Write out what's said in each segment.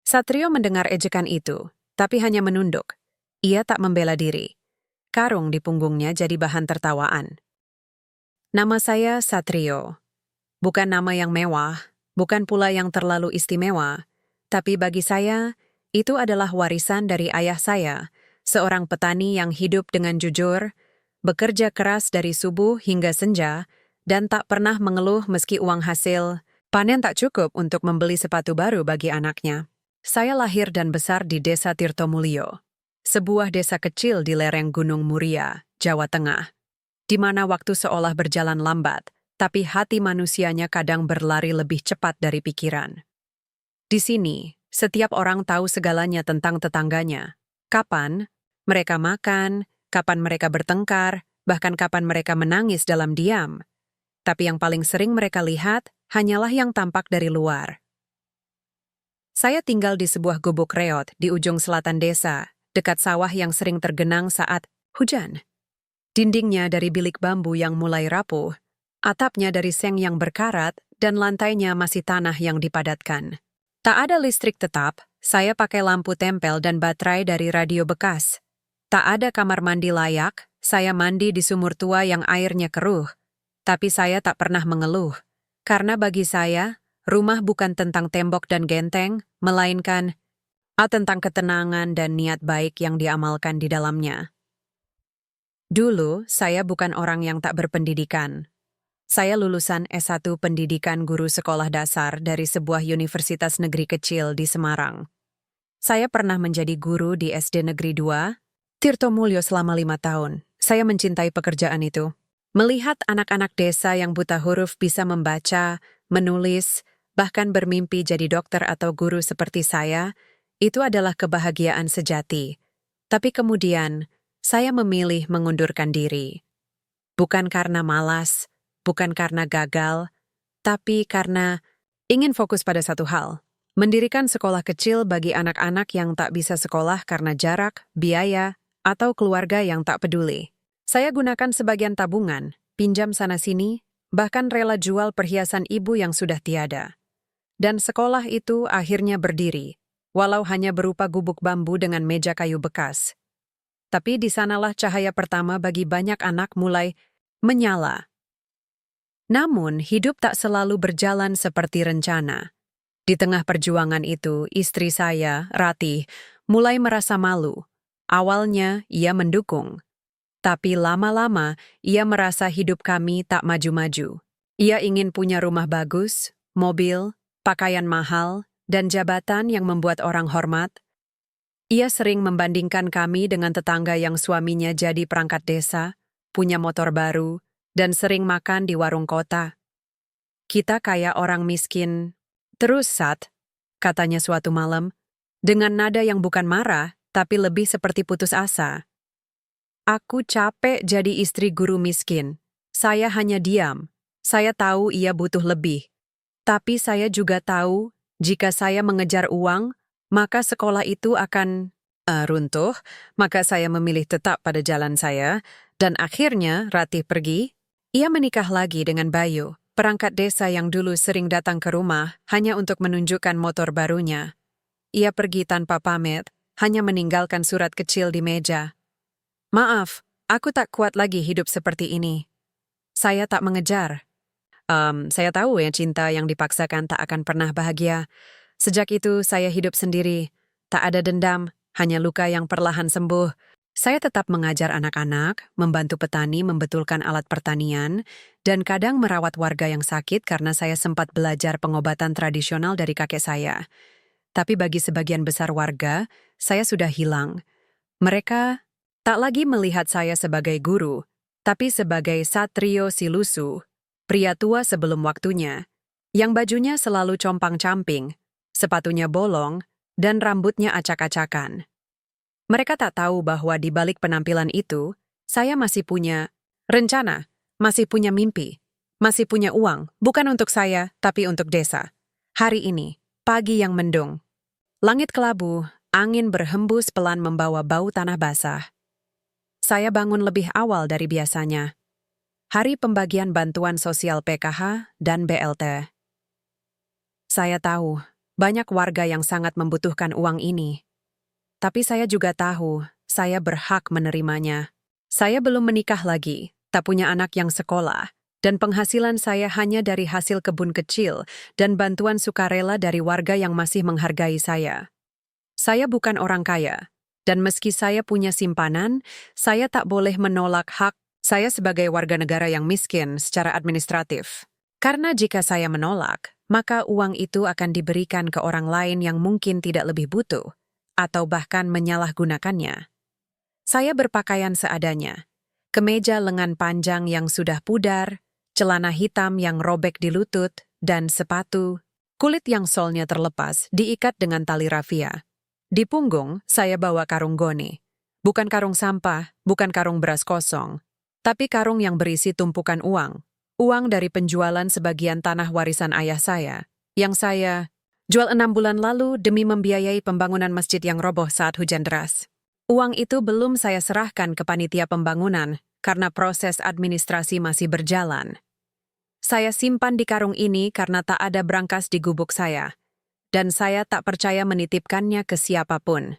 Satrio mendengar ejekan itu, tapi hanya menunduk. Ia tak membela diri. Karung di punggungnya jadi bahan tertawaan. Nama saya Satrio. Bukan nama yang mewah, bukan pula yang terlalu istimewa, tapi bagi saya, itu adalah warisan dari ayah saya, seorang petani yang hidup dengan jujur, bekerja keras dari subuh hingga senja, dan tak pernah mengeluh meski uang hasil panen tak cukup untuk membeli sepatu baru bagi anaknya. Saya lahir dan besar di Desa Tirtomulyo, sebuah desa kecil di lereng Gunung Muria, Jawa Tengah, di mana waktu seolah berjalan lambat, tapi hati manusianya kadang berlari lebih cepat dari pikiran. Di sini, setiap orang tahu segalanya tentang tetangganya. Kapan mereka makan, kapan mereka bertengkar, bahkan kapan mereka menangis dalam diam. Tapi yang paling sering mereka lihat hanyalah yang tampak dari luar. Saya tinggal di sebuah gubuk reot di ujung selatan desa, dekat sawah yang sering tergenang saat hujan. Dindingnya dari bilik bambu yang mulai rapuh, atapnya dari seng yang berkarat, dan lantainya masih tanah yang dipadatkan. Tak ada listrik tetap, saya pakai lampu tempel dan baterai dari radio bekas. Tak ada kamar mandi layak, saya mandi di sumur tua yang airnya keruh. Tapi saya tak pernah mengeluh, karena bagi saya, rumah bukan tentang tembok dan genteng, melainkan tentang ketenangan dan niat baik yang diamalkan di dalamnya. Dulu, saya bukan orang yang tak berpendidikan. Saya lulusan S1 Pendidikan Guru Sekolah Dasar dari sebuah universitas negeri kecil di Semarang. Saya pernah menjadi guru di SD Negeri 2, Tirtomulyo selama 5 tahun. Saya mencintai pekerjaan itu. Melihat anak-anak desa yang buta huruf bisa membaca, menulis, bahkan bermimpi jadi dokter atau guru seperti saya, itu adalah kebahagiaan sejati. Tapi kemudian, saya memilih mengundurkan diri. Bukan karena malas, bukan karena gagal, tapi karena ingin fokus pada satu hal. Mendirikan sekolah kecil bagi anak-anak yang tak bisa sekolah karena jarak, biaya, atau keluarga yang tak peduli. Saya gunakan sebagian tabungan, pinjam sana-sini, bahkan rela jual perhiasan ibu yang sudah tiada. Dan sekolah itu akhirnya berdiri, walau hanya berupa gubuk bambu dengan meja kayu bekas. Tapi di sanalah cahaya pertama bagi banyak anak mulai menyala. Namun, hidup tak selalu berjalan seperti rencana. Di tengah perjuangan itu, istri saya, Ratih, mulai merasa malu. Awalnya, ia mendukung. Tapi lama-lama, ia merasa hidup kami tak maju-maju. Ia ingin punya rumah bagus, mobil, pakaian mahal, dan jabatan yang membuat orang hormat. Ia sering membandingkan kami dengan tetangga yang suaminya jadi perangkat desa, punya motor baru, dan sering makan di warung kota. Kita kayak orang miskin. Terus, Sat, katanya suatu malam, dengan nada yang bukan marah, tapi lebih seperti putus asa. Aku capek jadi istri guru miskin. Saya hanya diam. Saya tahu ia butuh lebih. Tapi saya juga tahu, jika saya mengejar uang, maka sekolah itu akan runtuh, maka saya memilih tetap pada jalan saya, dan akhirnya Ratih pergi. Ia menikah lagi dengan Bayu, perangkat desa yang dulu sering datang ke rumah hanya untuk menunjukkan motor barunya. Ia pergi tanpa pamit, hanya meninggalkan surat kecil di meja. Maaf, aku tak kuat lagi hidup seperti ini. Saya tak mengejar. Saya tahu ya cinta yang dipaksakan tak akan pernah bahagia. Sejak itu saya hidup sendiri. Tak ada dendam, hanya luka yang perlahan sembuh. Saya tetap mengajar anak-anak, membantu petani membetulkan alat pertanian, dan kadang merawat warga yang sakit karena saya sempat belajar pengobatan tradisional dari kakek saya. Tapi bagi sebagian besar warga, saya sudah hilang. Mereka tak lagi melihat saya sebagai guru, tapi sebagai Satrio Silusu, pria tua sebelum waktunya, yang bajunya selalu compang-camping, sepatunya bolong, dan rambutnya acak-acakan. Mereka tak tahu bahwa di balik penampilan itu, saya masih punya rencana, masih punya mimpi, masih punya uang, bukan untuk saya, tapi untuk desa. Hari ini, pagi yang mendung. Langit kelabu, angin berhembus pelan membawa bau tanah basah. Saya bangun lebih awal dari biasanya. Hari pembagian bantuan sosial PKH dan BLT. Saya tahu banyak warga yang sangat membutuhkan uang ini. Tapi saya juga tahu, saya berhak menerimanya. Saya belum menikah lagi, tak punya anak yang sekolah, dan penghasilan saya hanya dari hasil kebun kecil dan bantuan sukarela dari warga yang masih menghargai saya. Saya bukan orang kaya, dan meski saya punya simpanan, saya tak boleh menolak hak saya sebagai warga negara yang miskin secara administratif. Karena jika saya menolak, maka uang itu akan diberikan ke orang lain yang mungkin tidak lebih butuh, atau bahkan menyalahgunakannya. Saya berpakaian seadanya, kemeja lengan panjang yang sudah pudar, celana hitam yang robek di lutut, dan sepatu, kulit yang solnya terlepas diikat dengan tali rafia. Di punggung, saya bawa karung goni. Bukan karung sampah, bukan karung beras kosong, tapi karung yang berisi tumpukan uang. Uang dari penjualan sebagian tanah warisan ayah saya, yang saya jual 6 bulan lalu demi membiayai pembangunan masjid yang roboh saat hujan deras. Uang itu belum saya serahkan ke panitia pembangunan karena proses administrasi masih berjalan. Saya simpan di karung ini karena tak ada brankas di gubuk saya, dan saya tak percaya menitipkannya ke siapapun.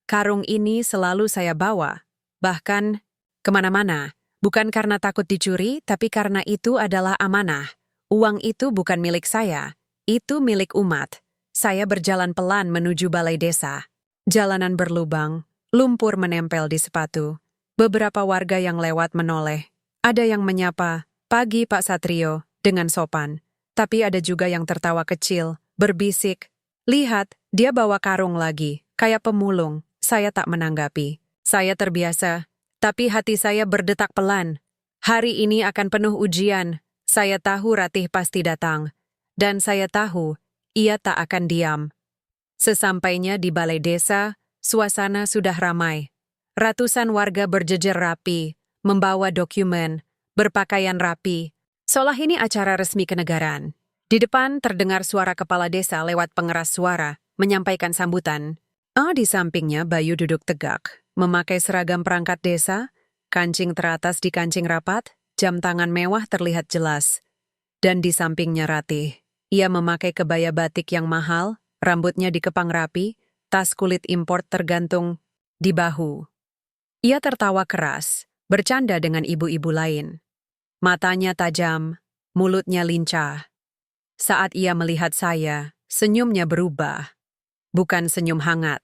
Karung ini selalu saya bawa, bahkan kemana-mana, bukan karena takut dicuri, tapi karena itu adalah amanah. Uang itu bukan milik saya, itu milik umat. Saya berjalan pelan menuju balai desa. Jalanan berlubang, lumpur menempel di sepatu. Beberapa warga yang lewat menoleh. Ada yang menyapa, "Pagi Pak Satrio," dengan sopan. Tapi ada juga yang tertawa kecil, berbisik, "Lihat, dia bawa karung lagi, kayak pemulung." Saya tak menanggapi. Saya terbiasa, tapi hati saya berdetak pelan. Hari ini akan penuh ujian. Saya tahu Ratih pasti datang. Dan saya tahu, ia tak akan diam. Sesampainya di balai desa, suasana sudah ramai. Ratusan warga berjejer rapi, membawa dokumen, berpakaian rapi. Seolah ini acara resmi kenegaraan. Di depan terdengar suara kepala desa lewat pengeras suara, menyampaikan sambutan. Di sampingnya Bayu duduk tegak, memakai seragam perangkat desa, kancing teratas di kancing rapat, jam tangan mewah terlihat jelas. Dan di sampingnya Ratih. Ia memakai kebaya batik yang mahal, rambutnya dikepang rapi, tas kulit impor tergantung di bahu. Ia tertawa keras, bercanda dengan ibu-ibu lain. Matanya tajam, mulutnya lincah. Saat ia melihat saya, senyumnya berubah. Bukan senyum hangat,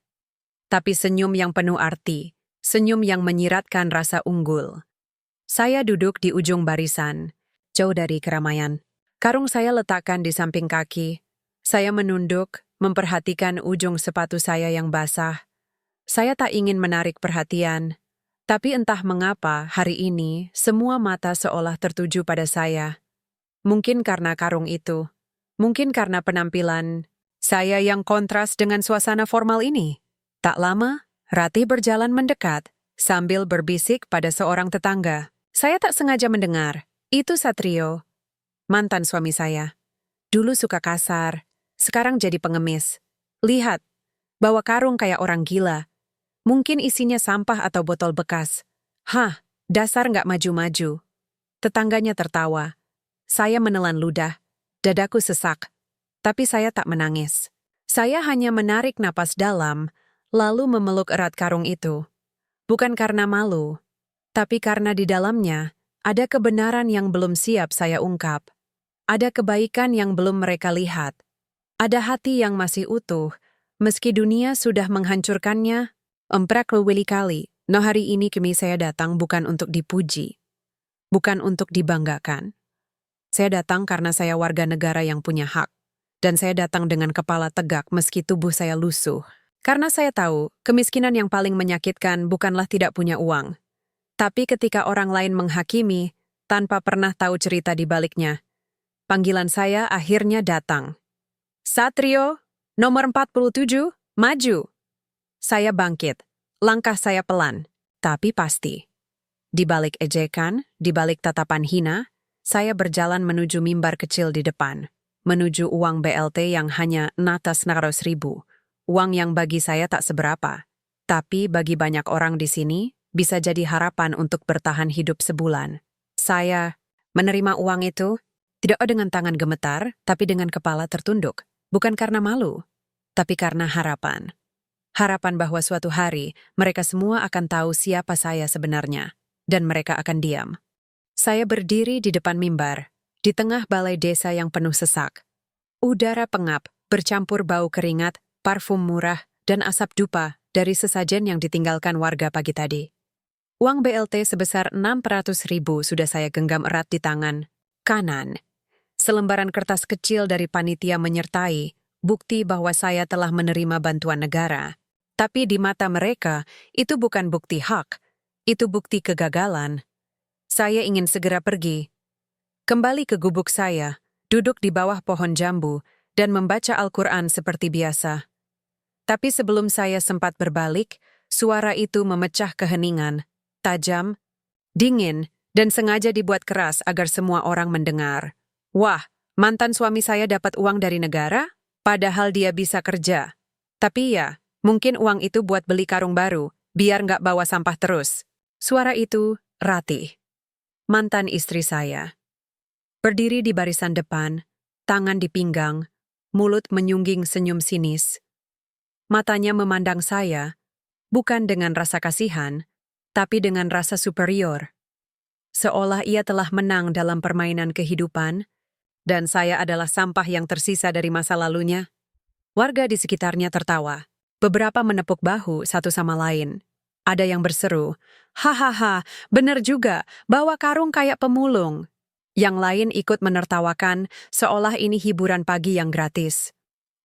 tapi senyum yang penuh arti, senyum yang menyiratkan rasa unggul. Saya duduk di ujung barisan, jauh dari keramaian. Karung saya letakkan di samping kaki. Saya menunduk, memperhatikan ujung sepatu saya yang basah. Saya tak ingin menarik perhatian, tapi entah mengapa hari ini semua mata seolah tertuju pada saya. Mungkin karena karung itu, mungkin karena penampilan saya yang kontras dengan suasana formal ini. Tak lama, Ratih berjalan mendekat, sambil berbisik pada seorang tetangga. Saya tak sengaja mendengar, "Itu Satrio, mantan suami saya. Dulu suka kasar, sekarang jadi pengemis. Lihat, bawa karung kayak orang gila. Mungkin isinya sampah atau botol bekas. Hah, dasar nggak maju-maju." Tetangganya tertawa. Saya menelan ludah, dadaku sesak. Tapi saya tak menangis. Saya hanya menarik napas dalam, lalu memeluk erat karung itu. Bukan karena malu, tapi karena di dalamnya ada kebenaran yang belum siap saya ungkap. Ada kebaikan yang belum mereka lihat. Ada hati yang masih utuh, meski dunia sudah menghancurkannya. Emprak kali. No, hari ini kami saya datang bukan untuk dipuji, bukan untuk dibanggakan. Saya datang karena saya warga negara yang punya hak. Dan saya datang dengan kepala tegak meski tubuh saya lusuh. Karena saya tahu, kemiskinan yang paling menyakitkan bukanlah tidak punya uang. Tapi ketika orang lain menghakimi, tanpa pernah tahu cerita di baliknya. Panggilan saya akhirnya datang. "Satrio, nomor 47, maju." Saya bangkit. Langkah saya pelan, tapi pasti. Di balik ejekan, di balik tatapan hina, saya berjalan menuju mimbar kecil di depan. Menuju uang BLT yang hanya 600.000. Uang yang bagi saya tak seberapa. Tapi bagi banyak orang di sini, bisa jadi harapan untuk bertahan hidup sebulan. Saya menerima uang itu, tidak dengan tangan gemetar, tapi dengan kepala tertunduk. Bukan karena malu, tapi karena harapan. Harapan bahwa suatu hari mereka semua akan tahu siapa saya sebenarnya, dan mereka akan diam. Saya berdiri di depan mimbar, di tengah balai desa yang penuh sesak. Udara pengap, bercampur bau keringat, parfum murah, dan asap dupa dari sesajen yang ditinggalkan warga pagi tadi. Uang BLT sebesar 600.000 sudah saya genggam erat di tangan kanan. Selembaran kertas kecil dari panitia menyertai bukti bahwa saya telah menerima bantuan negara. Tapi di mata mereka, itu bukan bukti hak, itu bukti kegagalan. Saya ingin segera pergi. Kembali ke gubuk saya, duduk di bawah pohon jambu, dan membaca Al-Quran seperti biasa. Tapi sebelum saya sempat berbalik, suara itu memecah keheningan, tajam, dingin, dan sengaja dibuat keras agar semua orang mendengar. Wah, mantan suami saya dapat uang dari negara? Padahal dia bisa kerja. Tapi ya, mungkin uang itu buat beli karung baru, biar nggak bawa sampah terus. Suara itu, Ratih, mantan istri saya. Berdiri di barisan depan, tangan di pinggang, mulut menyungging senyum sinis. Matanya memandang saya, bukan dengan rasa kasihan, tapi dengan rasa superior. Seolah ia telah menang dalam permainan kehidupan, dan saya adalah sampah yang tersisa dari masa lalunya. Warga di sekitarnya tertawa. Beberapa menepuk bahu satu sama lain. Ada yang berseru, "Hahaha, bener juga, bawa karung kayak pemulung." Yang lain ikut menertawakan, seolah ini hiburan pagi yang gratis.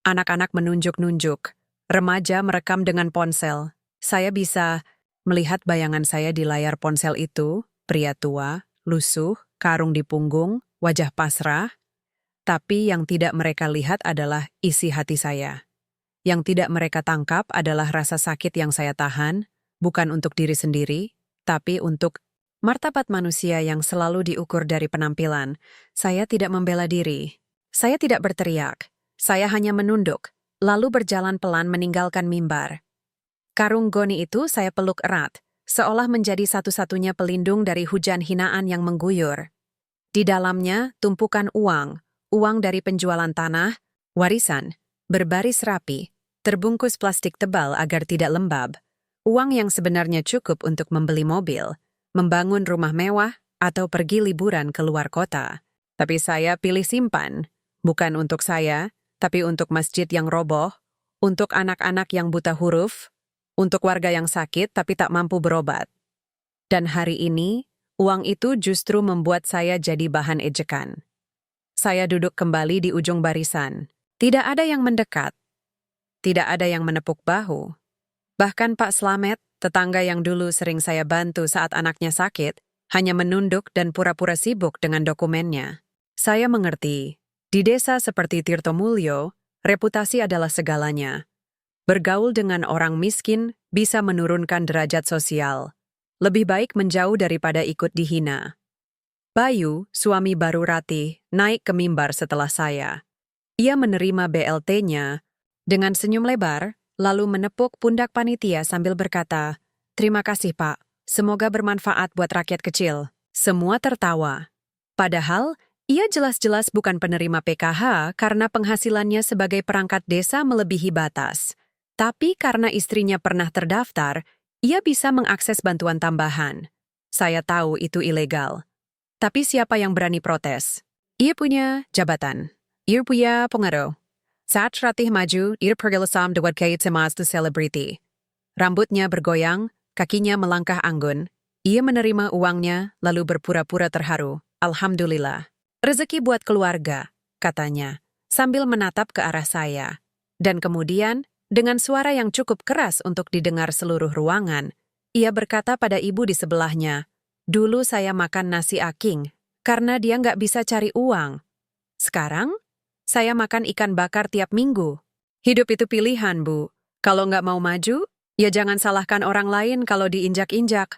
Anak-anak menunjuk-nunjuk. Remaja merekam dengan ponsel. Saya bisa melihat bayangan saya di layar ponsel itu, pria tua, lusuh, karung di punggung, wajah pasrah. Tapi yang tidak mereka lihat adalah isi hati saya. Yang tidak mereka tangkap adalah rasa sakit yang saya tahan, bukan untuk diri sendiri, tapi untuk martabat manusia yang selalu diukur dari penampilan. Saya tidak membela diri. Saya tidak berteriak. Saya hanya menunduk, lalu berjalan pelan meninggalkan mimbar. Karung goni itu saya peluk erat, seolah menjadi satu-satunya pelindung dari hujan hinaan yang mengguyur. Di dalamnya, tumpukan uang dari penjualan tanah, warisan, berbaris rapi, terbungkus plastik tebal agar tidak lembab. Uang yang sebenarnya cukup untuk membeli mobil, membangun rumah mewah, atau pergi liburan ke luar kota. Tapi saya pilih simpan, bukan untuk saya, tapi untuk masjid yang roboh, untuk anak-anak yang buta huruf, untuk warga yang sakit tapi tak mampu berobat. Dan hari ini, uang itu justru membuat saya jadi bahan ejekan. Saya duduk kembali di ujung barisan. Tidak ada yang mendekat. Tidak ada yang menepuk bahu. Bahkan Pak Slamet, tetangga yang dulu sering saya bantu saat anaknya sakit, hanya menunduk dan pura-pura sibuk dengan dokumennya. Saya mengerti, di desa seperti Tirtomulyo, reputasi adalah segalanya. Bergaul dengan orang miskin bisa menurunkan derajat sosial. Lebih baik menjauh daripada ikut dihina. Bayu, suami baru Ratih, naik ke mimbar setelah saya. Ia menerima BLT-nya dengan senyum lebar, lalu menepuk pundak panitia sambil berkata, "Terima kasih, Pak. Semoga bermanfaat buat rakyat kecil." Semua tertawa. Padahal, ia jelas-jelas bukan penerima PKH karena penghasilannya sebagai perangkat desa melebihi batas. Tapi karena istrinya pernah terdaftar, ia bisa mengakses bantuan tambahan. Saya tahu itu ilegal. Tapi siapa yang berani protes? Ia punya jabatan. Ia punya pengaruh. Saat Ratih maju, ia pergelasam dengan kait semas the celebrity. Rambutnya bergoyang, kakinya melangkah anggun. Ia menerima uangnya, lalu berpura-pura terharu. Alhamdulillah. Rezeki buat keluarga, katanya, sambil menatap ke arah saya. Dan kemudian, dengan suara yang cukup keras untuk didengar seluruh ruangan, ia berkata pada ibu di sebelahnya, "Dulu saya makan nasi aking, karena dia nggak bisa cari uang. Sekarang, saya makan ikan bakar tiap minggu. Hidup itu pilihan, Bu. Kalau nggak mau maju, ya jangan salahkan orang lain kalau diinjak-injak."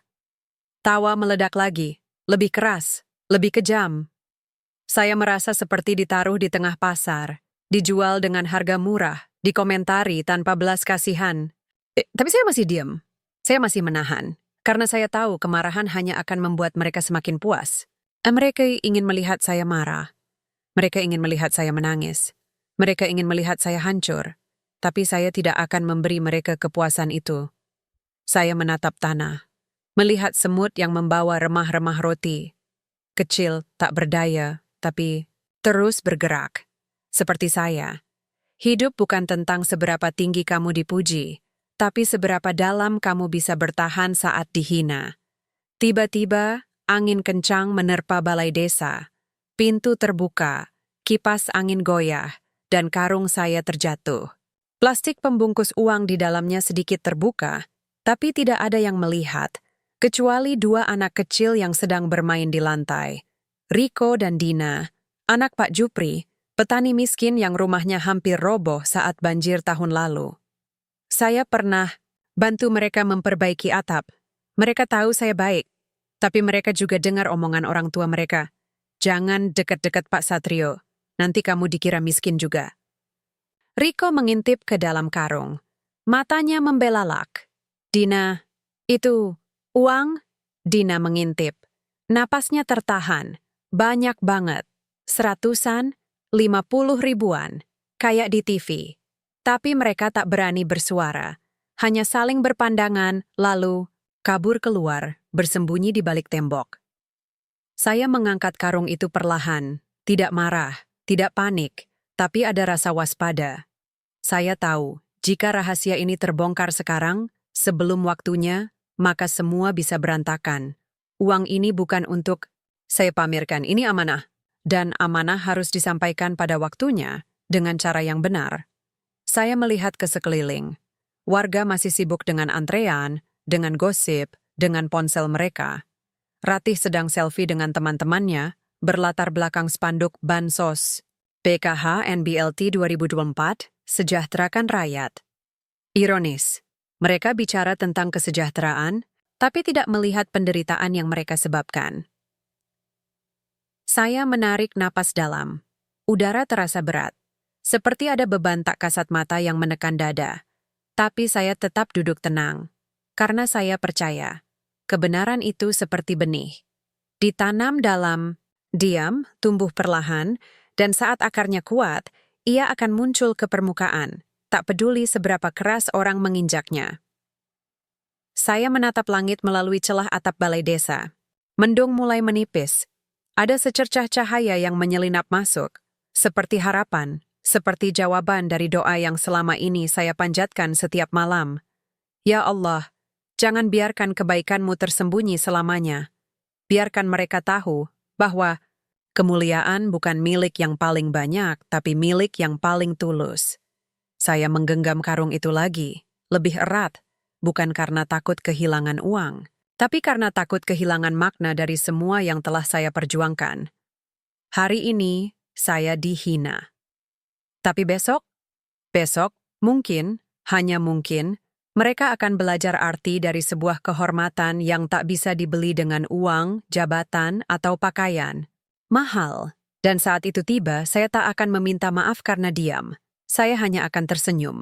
Tawa meledak lagi, lebih keras, lebih kejam. Saya merasa seperti ditaruh di tengah pasar, dijual dengan harga murah, dikomentari tanpa belas kasihan. Tapi saya masih diam. Saya masih menahan, karena saya tahu kemarahan hanya akan membuat mereka semakin puas. Mereka ingin melihat saya marah. Mereka ingin melihat saya menangis. Mereka ingin melihat saya hancur, tapi saya tidak akan memberi mereka kepuasan itu. Saya menatap tanah, melihat semut yang membawa remah-remah roti. Kecil, tak berdaya, tapi terus bergerak. Seperti saya. Hidup bukan tentang seberapa tinggi kamu dipuji, tapi seberapa dalam kamu bisa bertahan saat dihina. Tiba-tiba, angin kencang menerpa balai desa. Pintu terbuka, kipas angin goyah, dan karung saya terjatuh. Plastik pembungkus uang di dalamnya sedikit terbuka, tapi tidak ada yang melihat, kecuali dua anak kecil yang sedang bermain di lantai. Riko dan Dina, anak Pak Jupri, petani miskin yang rumahnya hampir roboh saat banjir tahun lalu. Saya pernah bantu mereka memperbaiki atap. Mereka tahu saya baik, tapi mereka juga dengar omongan orang tua mereka. Jangan dekat-dekat Pak Satrio, nanti kamu dikira miskin juga. Riko mengintip ke dalam karung. Matanya membelalak. Dina, itu uang? Dina mengintip. Napasnya tertahan. Banyak banget. 100-an, 50 ribuan. Kayak di TV. Tapi mereka tak berani bersuara. Hanya saling berpandangan, lalu kabur keluar, bersembunyi di balik tembok. Saya mengangkat karung itu perlahan. Tidak marah, tidak panik, tapi ada rasa waspada. Saya tahu, jika rahasia ini terbongkar sekarang, sebelum waktunya, maka semua bisa berantakan. Uang ini bukan untuk saya pamerkan, ini amanah. Dan amanah harus disampaikan pada waktunya, dengan cara yang benar. Saya melihat ke sekeliling. Warga masih sibuk dengan antrean, dengan gosip, dengan ponsel mereka. Ratih sedang selfie dengan teman-temannya, berlatar belakang spanduk Bansos. PKH NBLT 2024, sejahterakan rakyat. Ironis, mereka bicara tentang kesejahteraan, tapi tidak melihat penderitaan yang mereka sebabkan. Saya menarik napas dalam. Udara terasa berat. Seperti ada beban tak kasat mata yang menekan dada. Tapi saya tetap duduk tenang. Karena saya percaya, kebenaran itu seperti benih. Ditanam dalam, diam, tumbuh perlahan, dan saat akarnya kuat, ia akan muncul ke permukaan, tak peduli seberapa keras orang menginjaknya. Saya menatap langit melalui celah atap balai desa. Mendung mulai menipis. Ada secercah cahaya yang menyelinap masuk, seperti harapan, seperti jawaban dari doa yang selama ini saya panjatkan setiap malam. Ya Allah, jangan biarkan kebaikanmu tersembunyi selamanya. Biarkan mereka tahu bahwa kemuliaan bukan milik yang paling banyak, tapi milik yang paling tulus. Saya menggenggam karung itu lagi, lebih erat, bukan karena takut kehilangan uang, tapi karena takut kehilangan makna dari semua yang telah saya perjuangkan. Hari ini, saya dihina. Tapi besok, mungkin, hanya mungkin, mereka akan belajar arti dari sebuah kehormatan yang tak bisa dibeli dengan uang, jabatan, atau pakaian. Mahal. Dan saat itu tiba, saya tak akan meminta maaf karena diam. Saya hanya akan tersenyum.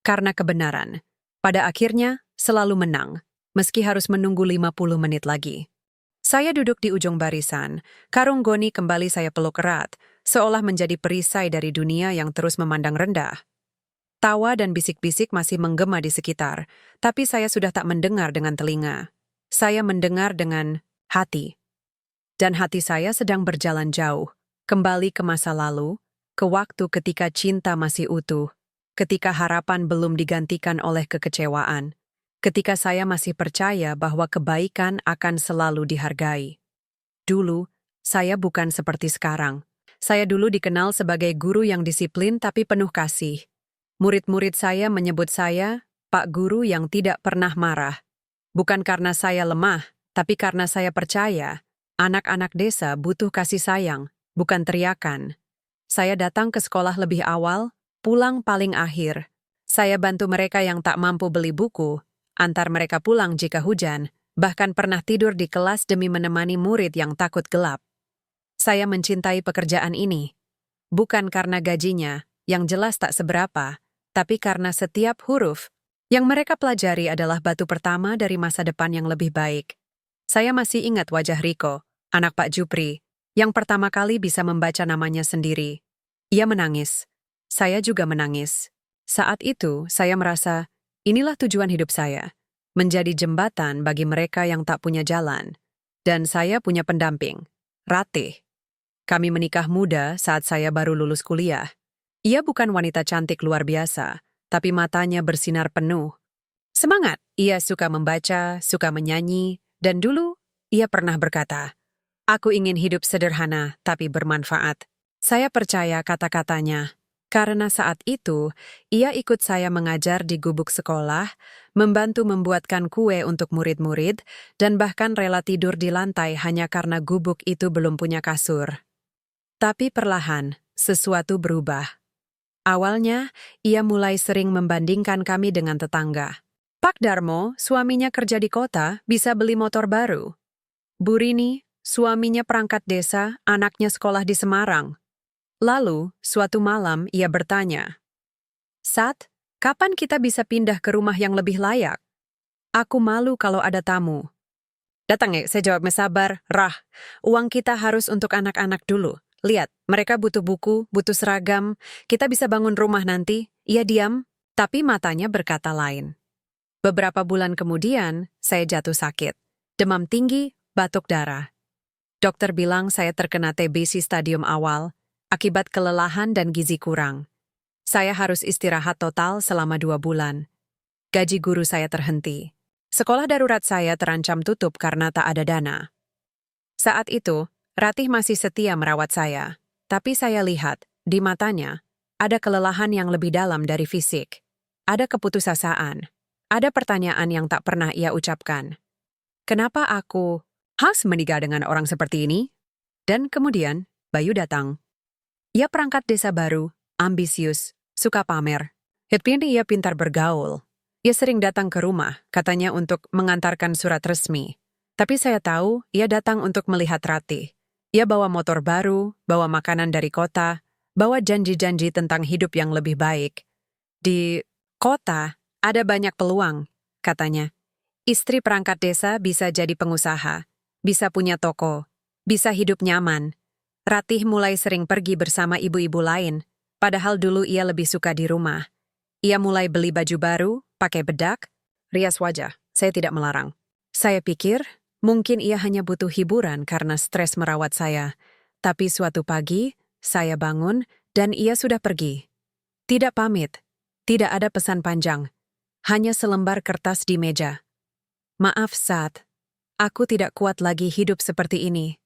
Karena kebenaran. Pada akhirnya, selalu menang. Meski harus menunggu 50 menit lagi. Saya duduk di ujung barisan. Karung goni kembali saya peluk erat, seolah menjadi perisai dari dunia yang terus memandang rendah. Tawa dan bisik-bisik masih menggema di sekitar, tapi saya sudah tak mendengar dengan telinga. Saya mendengar dengan hati. Dan hati saya sedang berjalan jauh, kembali ke masa lalu, ke waktu ketika cinta masih utuh, ketika harapan belum digantikan oleh kekecewaan, ketika saya masih percaya bahwa kebaikan akan selalu dihargai. Dulu, saya bukan seperti sekarang. Saya dulu dikenal sebagai guru yang disiplin tapi penuh kasih. Murid-murid saya menyebut saya Pak Guru yang tidak pernah marah. Bukan karena saya lemah, tapi karena saya percaya anak-anak desa butuh kasih sayang, bukan teriakan. Saya datang ke sekolah lebih awal, pulang paling akhir. Saya bantu mereka yang tak mampu beli buku, antar mereka pulang jika hujan, bahkan pernah tidur di kelas demi menemani murid yang takut gelap. Saya mencintai pekerjaan ini, bukan karena gajinya, yang jelas tak seberapa, tapi karena setiap huruf yang mereka pelajari adalah batu pertama dari masa depan yang lebih baik. Saya masih ingat wajah Riko, anak Pak Jupri, yang pertama kali bisa membaca namanya sendiri. Ia menangis. Saya juga menangis. Saat itu, saya merasa, inilah tujuan hidup saya. Menjadi jembatan bagi mereka yang tak punya jalan. Dan saya punya pendamping, Ratih. Kami menikah muda saat saya baru lulus kuliah. Ia bukan wanita cantik luar biasa, tapi matanya bersinar penuh. Semangat, ia suka membaca, suka menyanyi, dan dulu ia pernah berkata, "Aku ingin hidup sederhana tapi bermanfaat." Saya percaya kata-katanya, karena saat itu ia ikut saya mengajar di gubuk sekolah, membantu membuatkan kue untuk murid-murid, dan bahkan rela tidur di lantai hanya karena gubuk itu belum punya kasur. Tapi perlahan, sesuatu berubah. Awalnya, ia mulai sering membandingkan kami dengan tetangga. Pak Darmo, suaminya kerja di kota, bisa beli motor baru. Bu Rini, suaminya perangkat desa, anaknya sekolah di Semarang. Lalu, suatu malam ia bertanya, "Sat, kapan kita bisa pindah ke rumah yang lebih layak? Aku malu kalau ada tamu." "Datang ya," saya jawab sabar. "Rah, uang kita harus untuk anak-anak dulu. Lihat, mereka butuh buku, butuh seragam. Kita bisa bangun rumah nanti." Ia diam, tapi matanya berkata lain. Beberapa bulan kemudian, saya jatuh sakit. Demam tinggi, batuk darah. Dokter bilang saya terkena TBC stadium awal, akibat kelelahan dan gizi kurang. Saya harus istirahat total selama 2 bulan. Gaji guru saya terhenti. Sekolah darurat saya terancam tutup karena tak ada dana. Saat itu, Ratih masih setia merawat saya, tapi saya lihat, di matanya, ada kelelahan yang lebih dalam dari fisik. Ada keputusasaan. Ada pertanyaan yang tak pernah ia ucapkan. Kenapa aku harus menikah dengan orang seperti ini? Dan kemudian, Bayu datang. Ia perangkat desa baru, ambisius, suka pamer. Tapi ia pintar bergaul. Ia sering datang ke rumah, katanya untuk mengantarkan surat resmi. Tapi saya tahu, ia datang untuk melihat Ratih. Ia bawa motor baru, bawa makanan dari kota, bawa janji-janji tentang hidup yang lebih baik. Di kota, ada banyak peluang, katanya. Istri perangkat desa bisa jadi pengusaha, bisa punya toko, bisa hidup nyaman. Ratih mulai sering pergi bersama ibu-ibu lain, padahal dulu ia lebih suka di rumah. Ia mulai beli baju baru, pakai bedak, rias wajah. Saya tidak melarang. Saya pikir, mungkin ia hanya butuh hiburan karena stres merawat saya. Tapi suatu pagi, saya bangun dan ia sudah pergi. Tidak pamit, tidak ada pesan panjang, hanya selembar kertas di meja. "Maaf, Sat. Aku tidak kuat lagi hidup seperti ini.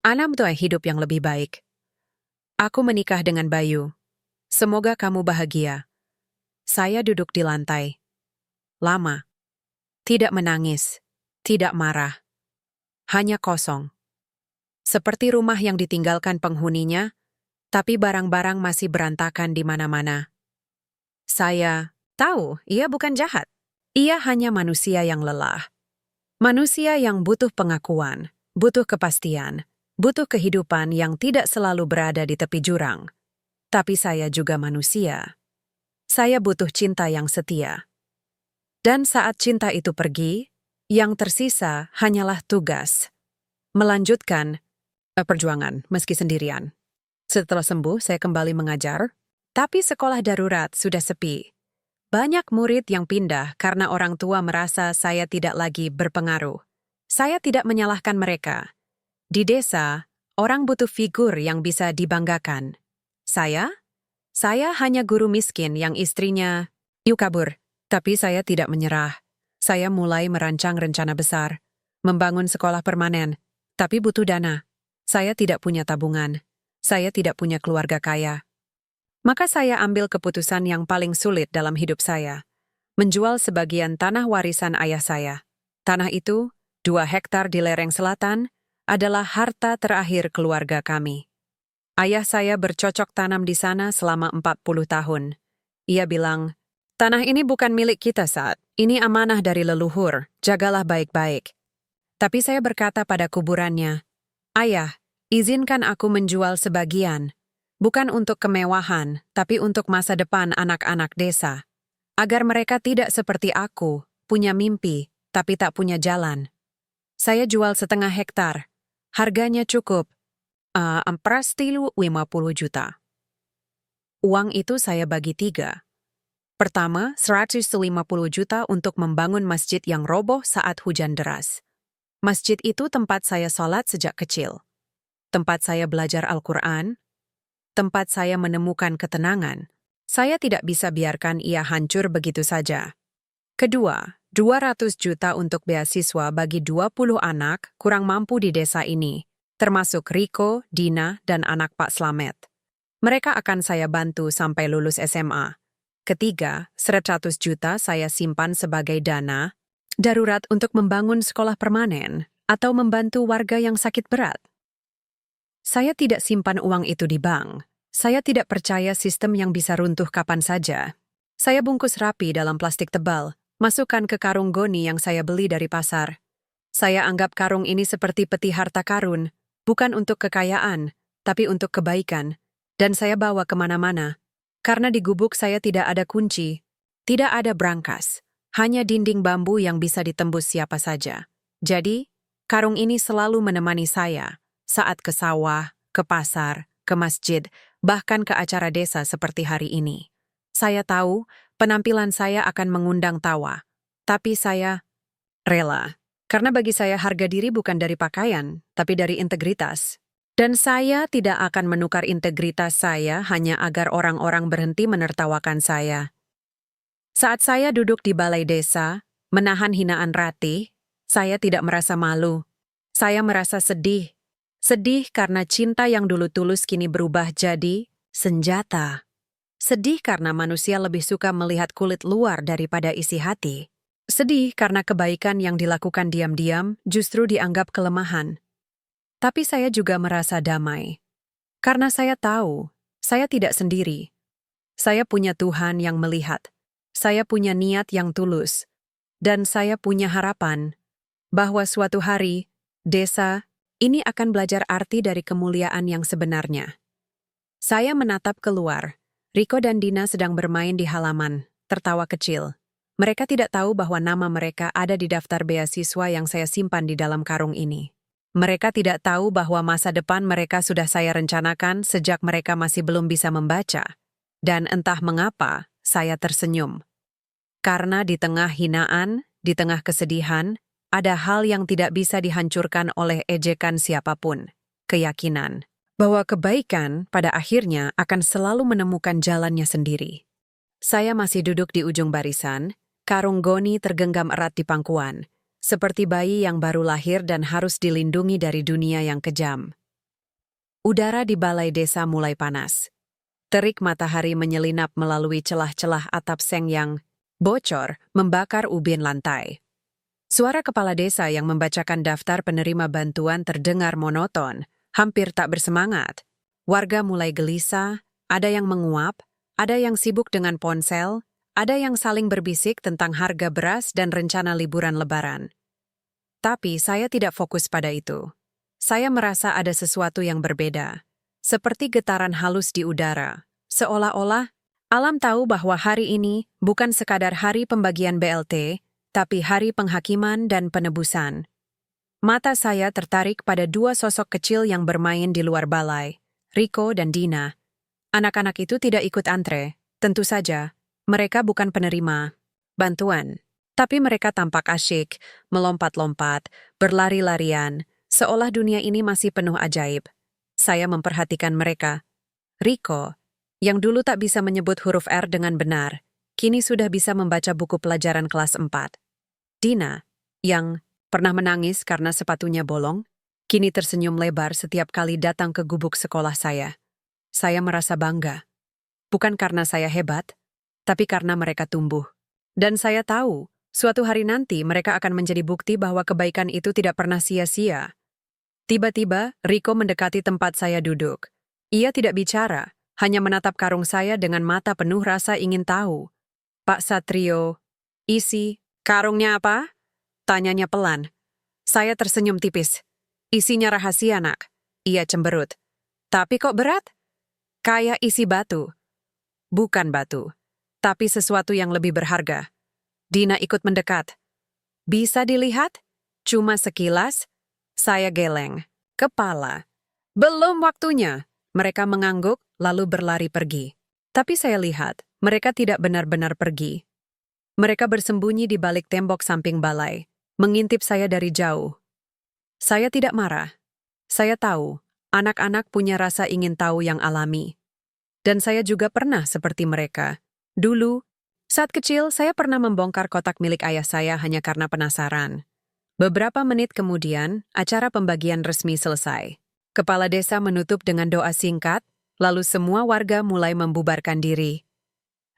Anam tuh hidup yang lebih baik. Aku menikah dengan Bayu. Semoga kamu bahagia." Saya duduk di lantai. Lama. Tidak menangis. Tidak marah. Hanya kosong. Seperti rumah yang ditinggalkan penghuninya, tapi barang-barang masih berantakan di mana-mana. Saya tahu ia bukan jahat. Ia hanya manusia yang lelah. Manusia yang butuh pengakuan, butuh kepastian, butuh kehidupan yang tidak selalu berada di tepi jurang. Tapi saya juga manusia. Saya butuh cinta yang setia. Dan saat cinta itu pergi, yang tersisa hanyalah tugas. Melanjutkan perjuangan meski sendirian. Setelah sembuh, saya kembali mengajar, tapi sekolah darurat sudah sepi. Banyak murid yang pindah karena orang tua merasa saya tidak lagi berpengaruh. Saya tidak menyalahkan mereka. Di desa, orang butuh figur yang bisa dibanggakan. Saya hanya guru miskin yang istrinya yuk kabur. Tapi saya tidak menyerah. Saya mulai merancang rencana besar. Membangun sekolah permanen. Tapi butuh dana. Saya tidak punya tabungan. Saya tidak punya keluarga kaya. Maka saya ambil keputusan yang paling sulit dalam hidup saya. Menjual sebagian tanah warisan ayah saya. Tanah itu, 2 hektar di lereng selatan, adalah harta terakhir keluarga kami. Ayah saya bercocok tanam di sana selama 40 tahun. Ia bilang, "Tanah ini bukan milik kita, Sat. Ini amanah dari leluhur. Jagalah baik-baik." Tapi saya berkata pada kuburannya, "Ayah, izinkan aku menjual sebagian. Bukan untuk kemewahan, tapi untuk masa depan anak-anak desa. Agar mereka tidak seperti aku, punya mimpi, tapi tak punya jalan." Saya jual 1/2 hektar. Harganya cukup. 50 juta. Uang itu saya bagi 3. Pertama, 150 juta untuk membangun masjid yang roboh saat hujan deras. Masjid itu tempat saya sholat sejak kecil. Tempat saya belajar Al-Quran. Tempat saya menemukan ketenangan. Saya tidak bisa biarkan ia hancur begitu saja. Kedua, 200 juta untuk beasiswa bagi 20 anak kurang mampu di desa ini, termasuk Riko, Dina, dan anak Pak Slamet. Mereka akan saya bantu sampai lulus SMA. Ketiga, 100 juta saya simpan sebagai dana darurat untuk membangun sekolah permanen atau membantu warga yang sakit berat. Saya tidak simpan uang itu di bank. Saya tidak percaya sistem yang bisa runtuh kapan saja. Saya bungkus rapi dalam plastik tebal, masukkan ke karung goni yang saya beli dari pasar. Saya anggap karung ini seperti peti harta karun, bukan untuk kekayaan, tapi untuk kebaikan. Dan saya bawa kemana-mana. Karena di gubuk saya tidak ada kunci, tidak ada brankas, hanya dinding bambu yang bisa ditembus siapa saja. Jadi, karung ini selalu menemani saya saat ke sawah, ke pasar, ke masjid, bahkan ke acara desa seperti hari ini. Saya tahu penampilan saya akan mengundang tawa, tapi saya rela. Karena bagi saya harga diri bukan dari pakaian, tapi dari integritas. Dan saya tidak akan menukar integritas saya hanya agar orang-orang berhenti menertawakan saya. Saat saya duduk di balai desa, menahan hinaan Ratih, saya tidak merasa malu. Saya merasa sedih. Sedih karena cinta yang dulu tulus kini berubah jadi senjata. Sedih karena manusia lebih suka melihat kulit luar daripada isi hati. Sedih karena kebaikan yang dilakukan diam-diam justru dianggap kelemahan. Tapi saya juga merasa damai. Karena saya tahu, saya tidak sendiri. Saya punya Tuhan yang melihat. Saya punya niat yang tulus. Dan saya punya harapan bahwa suatu hari, desa ini akan belajar arti dari kemuliaan yang sebenarnya. Saya menatap keluar. Riko dan Dina sedang bermain di halaman, tertawa kecil. Mereka tidak tahu bahwa nama mereka ada di daftar beasiswa yang saya simpan di dalam karung ini. Mereka tidak tahu bahwa masa depan mereka sudah saya rencanakan sejak mereka masih belum bisa membaca. Dan entah mengapa, saya tersenyum. Karena di tengah hinaan, di tengah kesedihan, ada hal yang tidak bisa dihancurkan oleh ejekan siapapun. Keyakinan bahwa kebaikan pada akhirnya akan selalu menemukan jalannya sendiri. Saya masih duduk di ujung barisan, karung goni tergenggam erat di pangkuan. Seperti bayi yang baru lahir dan harus dilindungi dari dunia yang kejam. Udara di balai desa mulai panas. Terik matahari menyelinap melalui celah-celah atap seng yang bocor membakar ubin lantai. Suara kepala desa yang membacakan daftar penerima bantuan terdengar monoton, hampir tak bersemangat. Warga mulai gelisah, ada yang menguap, ada yang sibuk dengan ponsel, ada yang saling berbisik tentang harga beras dan rencana liburan lebaran. Tapi saya tidak fokus pada itu. Saya merasa ada sesuatu yang berbeda. Seperti getaran halus di udara. Seolah-olah, alam tahu bahwa hari ini bukan sekadar hari pembagian BLT, tapi hari penghakiman dan penebusan. Mata saya tertarik pada 2 sosok kecil yang bermain di luar balai, Riko dan Dina. Anak-anak itu tidak ikut antre, tentu saja. Mereka bukan penerima bantuan, tapi mereka tampak asyik, melompat-lompat, berlari-larian, seolah dunia ini masih penuh ajaib. Saya memperhatikan mereka. Riko, yang dulu tak bisa menyebut huruf R dengan benar, kini sudah bisa membaca buku pelajaran kelas 4. Dina, yang pernah menangis karena sepatunya bolong, kini tersenyum lebar setiap kali datang ke gubuk sekolah saya. Saya merasa bangga. Bukan karena saya hebat, tapi karena mereka tumbuh. Dan saya tahu, suatu hari nanti mereka akan menjadi bukti bahwa kebaikan itu tidak pernah sia-sia. Tiba-tiba, Riko mendekati tempat saya duduk. Ia tidak bicara, hanya menatap karung saya dengan mata penuh rasa ingin tahu. Pak Satrio, isi karungnya apa? Tanyanya pelan. Saya tersenyum tipis. Isinya rahasia, nak. Ia cemberut. Tapi kok berat? Kayak isi batu. Bukan batu. Tapi sesuatu yang lebih berharga. Dina ikut mendekat. Bisa dilihat? Cuma sekilas? Saya geleng. Kepala. Belum waktunya. Mereka mengangguk, lalu berlari pergi. Tapi saya lihat, mereka tidak benar-benar pergi. Mereka bersembunyi di balik tembok samping balai, mengintip saya dari jauh. Saya tidak marah. Saya tahu, anak-anak punya rasa ingin tahu yang alami. Dan saya juga pernah seperti mereka. Dulu, saat kecil, saya pernah membongkar kotak milik ayah saya hanya karena penasaran. Beberapa menit kemudian, acara pembagian resmi selesai. Kepala desa menutup dengan doa singkat, lalu semua warga mulai membubarkan diri.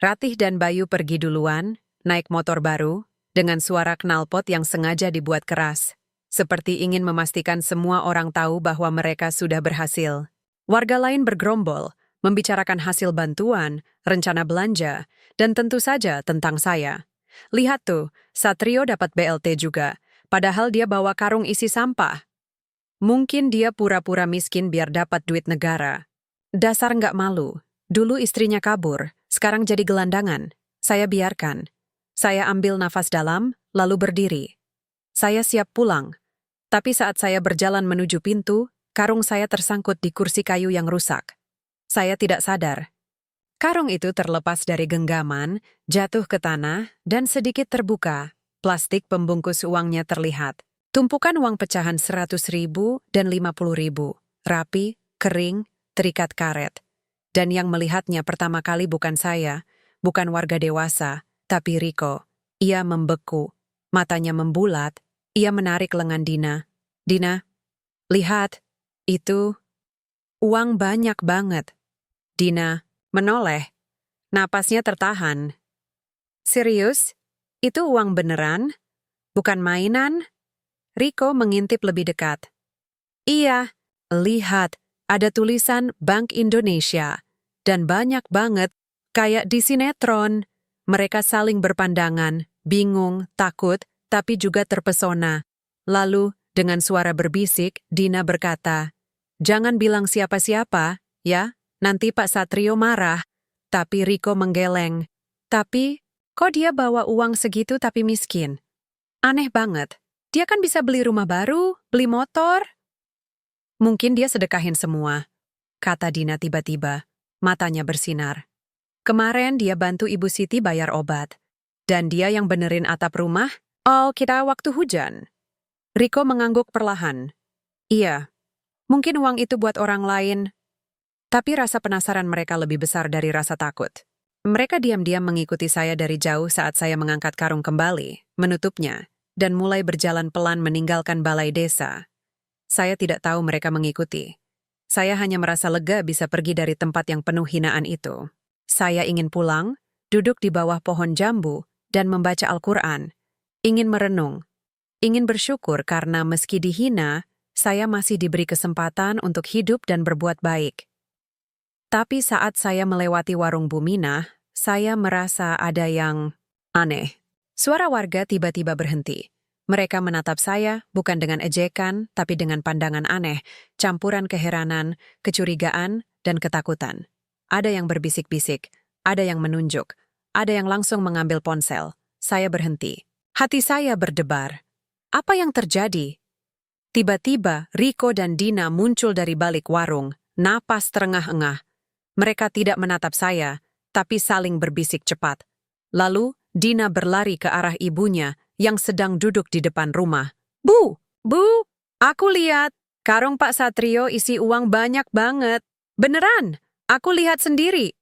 Ratih dan Bayu pergi duluan, naik motor baru, dengan suara knalpot yang sengaja dibuat keras, seperti ingin memastikan semua orang tahu bahwa mereka sudah berhasil. Warga lain bergerombol, membicarakan hasil bantuan, rencana belanja, dan tentu saja tentang saya. Lihat tuh, Satrio dapat BLT juga, padahal dia bawa karung isi sampah. Mungkin dia pura-pura miskin biar dapat duit negara. Dasar nggak malu. Dulu istrinya kabur, sekarang jadi gelandangan. Saya biarkan. Saya ambil nafas dalam, lalu berdiri. Saya siap pulang. Tapi saat saya berjalan menuju pintu, karung saya tersangkut di kursi kayu yang rusak. Saya tidak sadar. Karung itu terlepas dari genggaman, jatuh ke tanah, dan sedikit terbuka. Plastik pembungkus uangnya terlihat. Tumpukan uang pecahan 100.000 dan 50.000. Rapi, kering, terikat karet. Dan yang melihatnya pertama kali bukan saya, bukan warga dewasa, tapi Riko. Ia membeku, matanya membulat, ia menarik lengan Dina. Dina, lihat, itu uang banyak banget. Dina menoleh, napasnya tertahan. Serius? Itu uang beneran? Bukan mainan? Riko mengintip lebih dekat. Iya, lihat, ada tulisan Bank Indonesia. Dan banyak banget, kayak di sinetron. Mereka saling berpandangan, bingung, takut, tapi juga terpesona. Lalu, dengan suara berbisik, Dina berkata, "Jangan bilang siapa-siapa, ya, nanti Pak Satrio marah." Tapi Riko menggeleng. Tapi, kok dia bawa uang segitu tapi miskin? Aneh banget. Dia kan bisa beli rumah baru, beli motor. Mungkin dia sedekahin semua, kata Dina tiba-tiba. Matanya bersinar. Kemarin dia bantu Ibu Siti bayar obat. Dan dia yang benerin atap rumah? Oh, kita waktu hujan. Riko mengangguk perlahan. Iya, mungkin uang itu buat orang lain. Tapi rasa penasaran mereka lebih besar dari rasa takut. Mereka diam-diam mengikuti saya dari jauh saat saya mengangkat karung kembali, menutupnya, dan mulai berjalan pelan meninggalkan balai desa. Saya tidak tahu mereka mengikuti. Saya hanya merasa lega bisa pergi dari tempat yang penuh hinaan itu. Saya ingin pulang, duduk di bawah pohon jambu, dan membaca Al-Quran. Ingin merenung. Ingin bersyukur karena meski dihina, saya masih diberi kesempatan untuk hidup dan berbuat baik. Tapi saat saya melewati warung Buminah, saya merasa ada yang aneh. Suara warga tiba-tiba berhenti. Mereka menatap saya bukan dengan ejekan, tapi dengan pandangan aneh, campuran keheranan, kecurigaan, dan ketakutan. Ada yang berbisik-bisik, ada yang menunjuk, ada yang langsung mengambil ponsel. Saya berhenti. Hati saya berdebar. Apa yang terjadi? Tiba-tiba, Riko dan Dina muncul dari balik warung, napas terengah-engah. Mereka tidak menatap saya, tapi saling berbisik cepat. Lalu, Dina berlari ke arah ibunya yang sedang duduk di depan rumah. Bu, aku lihat, karung Pak Satrio isi uang banyak banget. Beneran, aku lihat sendiri.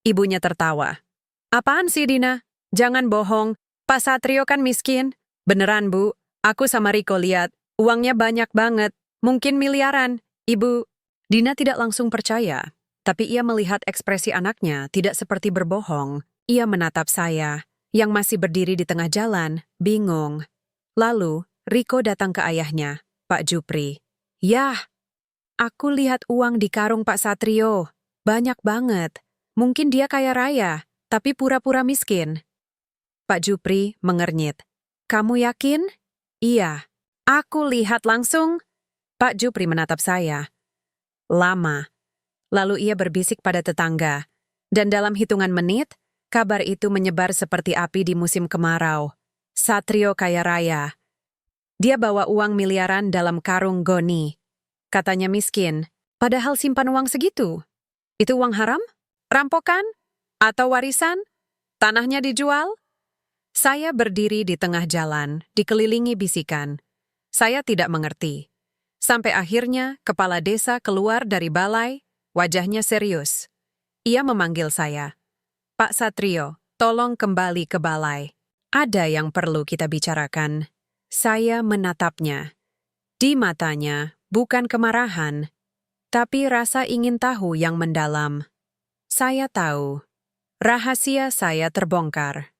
Ibunya tertawa. Apaan sih, Dina? Jangan bohong, Pak Satrio kan miskin. Beneran, Bu, aku sama Riko lihat, uangnya banyak banget, mungkin miliaran. Ibu, Dina tidak langsung percaya, tapi ia melihat ekspresi anaknya tidak seperti berbohong. Ia menatap saya, yang masih berdiri di tengah jalan, bingung. Lalu, Riko datang ke ayahnya, Pak Jupri. Yah, aku lihat uang di karung Pak Satrio. Banyak banget. Mungkin dia kaya raya, tapi pura-pura miskin. Pak Jupri mengernyit. Kamu yakin? Iya. Aku lihat langsung. Pak Jupri menatap saya. Lama. Lalu ia berbisik pada tetangga. Dan dalam hitungan menit, kabar itu menyebar seperti api di musim kemarau. Satrio kaya raya. Dia bawa uang miliaran dalam karung goni. Katanya miskin, padahal simpan uang segitu. Itu uang haram? Rampokan? Atau warisan? Tanahnya dijual? Saya berdiri di tengah jalan, dikelilingi bisikan. Saya tidak mengerti. Sampai akhirnya kepala desa keluar dari balai, wajahnya serius. Ia memanggil saya. Pak Satrio, tolong kembali ke balai. Ada yang perlu kita bicarakan. Saya menatapnya. Di matanya, bukan kemarahan, tapi rasa ingin tahu yang mendalam. Saya tahu. Rahasia saya terbongkar.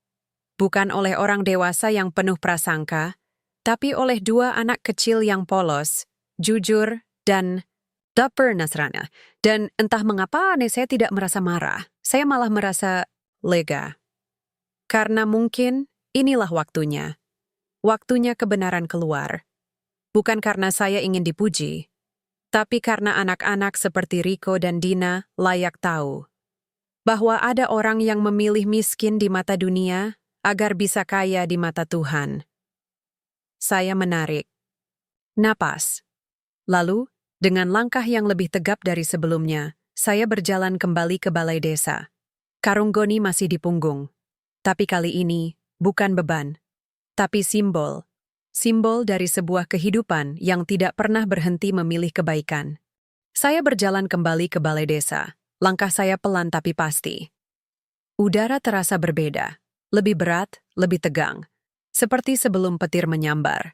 Bukan oleh orang dewasa yang penuh prasangka, tapi oleh dua anak kecil yang polos, jujur, dan dapur Nasrana. Dan entah mengapa saya tidak merasa marah. Saya malah merasa lega. Karena mungkin inilah waktunya. Waktunya kebenaran keluar. Bukan karena saya ingin dipuji, tapi karena anak-anak seperti Riko dan Dina layak tahu bahwa ada orang yang memilih miskin di mata dunia agar bisa kaya di mata Tuhan. Saya menarik napas. Lalu, dengan langkah yang lebih tegap dari sebelumnya, saya berjalan kembali ke balai desa. Karung goni masih di punggung. Tapi kali ini, bukan beban, tapi simbol. Simbol dari sebuah kehidupan yang tidak pernah berhenti memilih kebaikan. Saya berjalan kembali ke balai desa. Langkah saya pelan tapi pasti. Udara terasa berbeda. Lebih berat, lebih tegang. Seperti sebelum petir menyambar.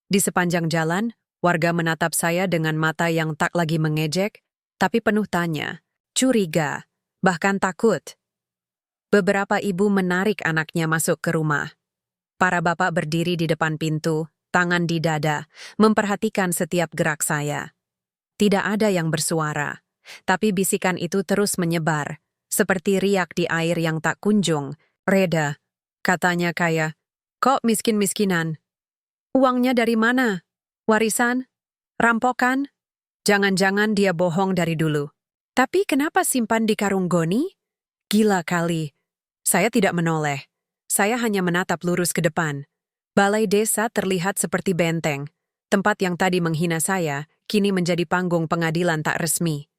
Di sepanjang jalan, warga menatap saya dengan mata yang tak lagi mengejek, tapi penuh tanya, curiga, bahkan takut. Beberapa ibu menarik anaknya masuk ke rumah. Para bapak berdiri di depan pintu, tangan di dada, memperhatikan setiap gerak saya. Tidak ada yang bersuara, tapi bisikan itu terus menyebar, seperti riak di air yang tak kunjung reda. Katanya kaya, kok miskin-miskinan? Uangnya dari mana? Warisan? Rampokan? Jangan-jangan dia bohong dari dulu. Tapi kenapa simpan di karung goni? Gila kali. Saya tidak menoleh. Saya hanya menatap lurus ke depan. Balai desa terlihat seperti benteng. Tempat yang tadi menghina saya, kini menjadi panggung pengadilan tak resmi.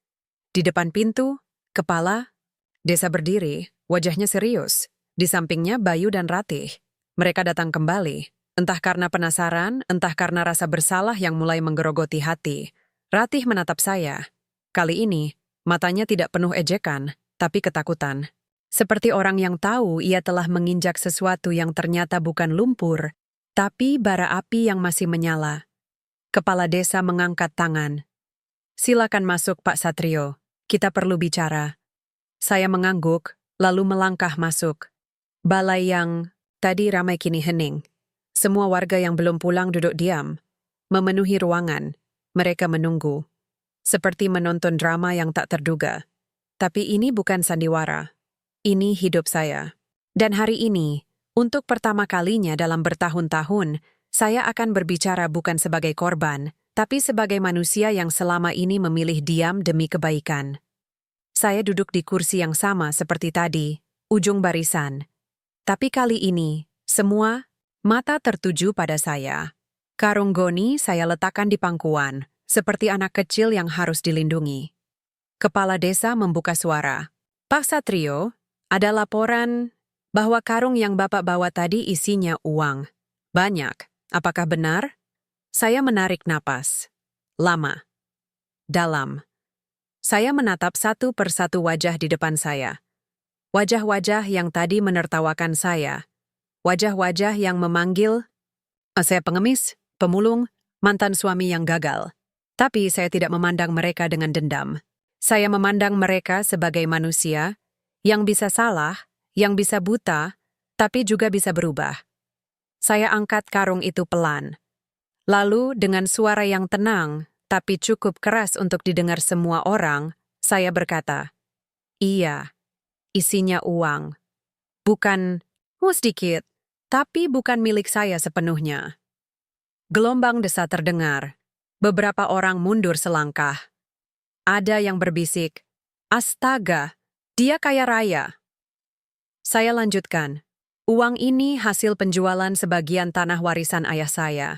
Di depan pintu, kepala, desa berdiri, wajahnya serius. Di sampingnya Bayu dan Ratih. Mereka datang kembali. Entah karena penasaran, entah karena rasa bersalah yang mulai menggerogoti hati. Ratih menatap saya. Kali ini, matanya tidak penuh ejekan, tapi ketakutan. Seperti orang yang tahu ia telah menginjak sesuatu yang ternyata bukan lumpur, tapi bara api yang masih menyala. Kepala desa mengangkat tangan. Silakan masuk Pak Satrio, kita perlu bicara. Saya mengangguk, lalu melangkah masuk. Balai yang tadi ramai kini hening. Semua warga yang belum pulang duduk diam. Memenuhi ruangan, mereka menunggu. Seperti menonton drama yang tak terduga. Tapi ini bukan sandiwara. Ini hidup saya. Dan hari ini, untuk pertama kalinya dalam bertahun-tahun, saya akan berbicara bukan sebagai korban, tapi sebagai manusia yang selama ini memilih diam demi kebaikan. Saya duduk di kursi yang sama seperti tadi, ujung barisan. Tapi kali ini, semua mata tertuju pada saya. Karung goni saya letakkan di pangkuan, seperti anak kecil yang harus dilindungi. Kepala desa membuka suara. Pak Satrio, ada laporan bahwa karung yang Bapak bawa tadi isinya uang. Banyak. Apakah benar? Saya menarik napas. Lama. Dalam. Saya menatap satu persatu wajah di depan saya. Wajah-wajah yang tadi menertawakan saya. Wajah-wajah yang memanggil, saya pengemis, pemulung, mantan suami yang gagal. Tapi saya tidak memandang mereka dengan dendam. Saya memandang mereka sebagai manusia yang bisa salah, yang bisa buta, tapi juga bisa berubah. Saya angkat karung itu pelan. Lalu dengan suara yang tenang, tapi cukup keras untuk didengar semua orang, saya berkata, iya, isinya uang. Bukan, sedikit, tapi bukan milik saya sepenuhnya. Gelombang desa terdengar. Beberapa orang mundur selangkah. Ada yang berbisik, astaga, dia kaya raya. Saya lanjutkan. Uang ini hasil penjualan sebagian tanah warisan ayah saya.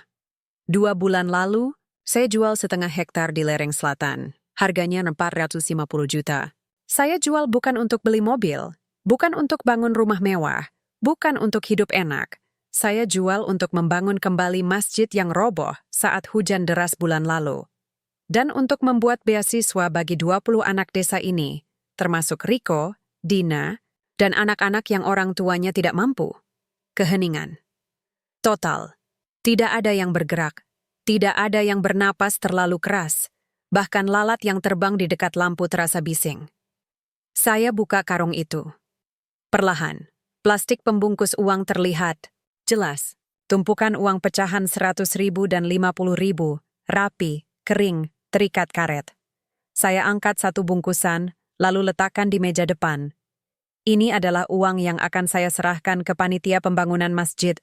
2 bulan lalu, saya jual setengah hektar di lereng selatan. Harganya 450 juta. Saya jual bukan untuk beli mobil, Bukan untuk bangun rumah mewah, bukan untuk hidup enak. Saya jual untuk membangun kembali masjid yang roboh saat hujan deras bulan lalu. Dan untuk membuat beasiswa bagi 20 anak desa ini, termasuk Riko, Dina, dan anak-anak yang orang tuanya tidak mampu. Keheningan. Total. Tidak ada yang bergerak. Tidak ada yang bernapas terlalu keras. Bahkan lalat yang terbang di dekat lampu terasa bising. Saya buka karung itu. Perlahan, plastik pembungkus uang terlihat. Jelas, tumpukan uang pecahan 100.000 dan 50.000, rapi, kering, terikat karet. Saya angkat satu bungkusan, lalu letakkan di meja depan. Ini adalah uang yang akan saya serahkan ke panitia pembangunan masjid.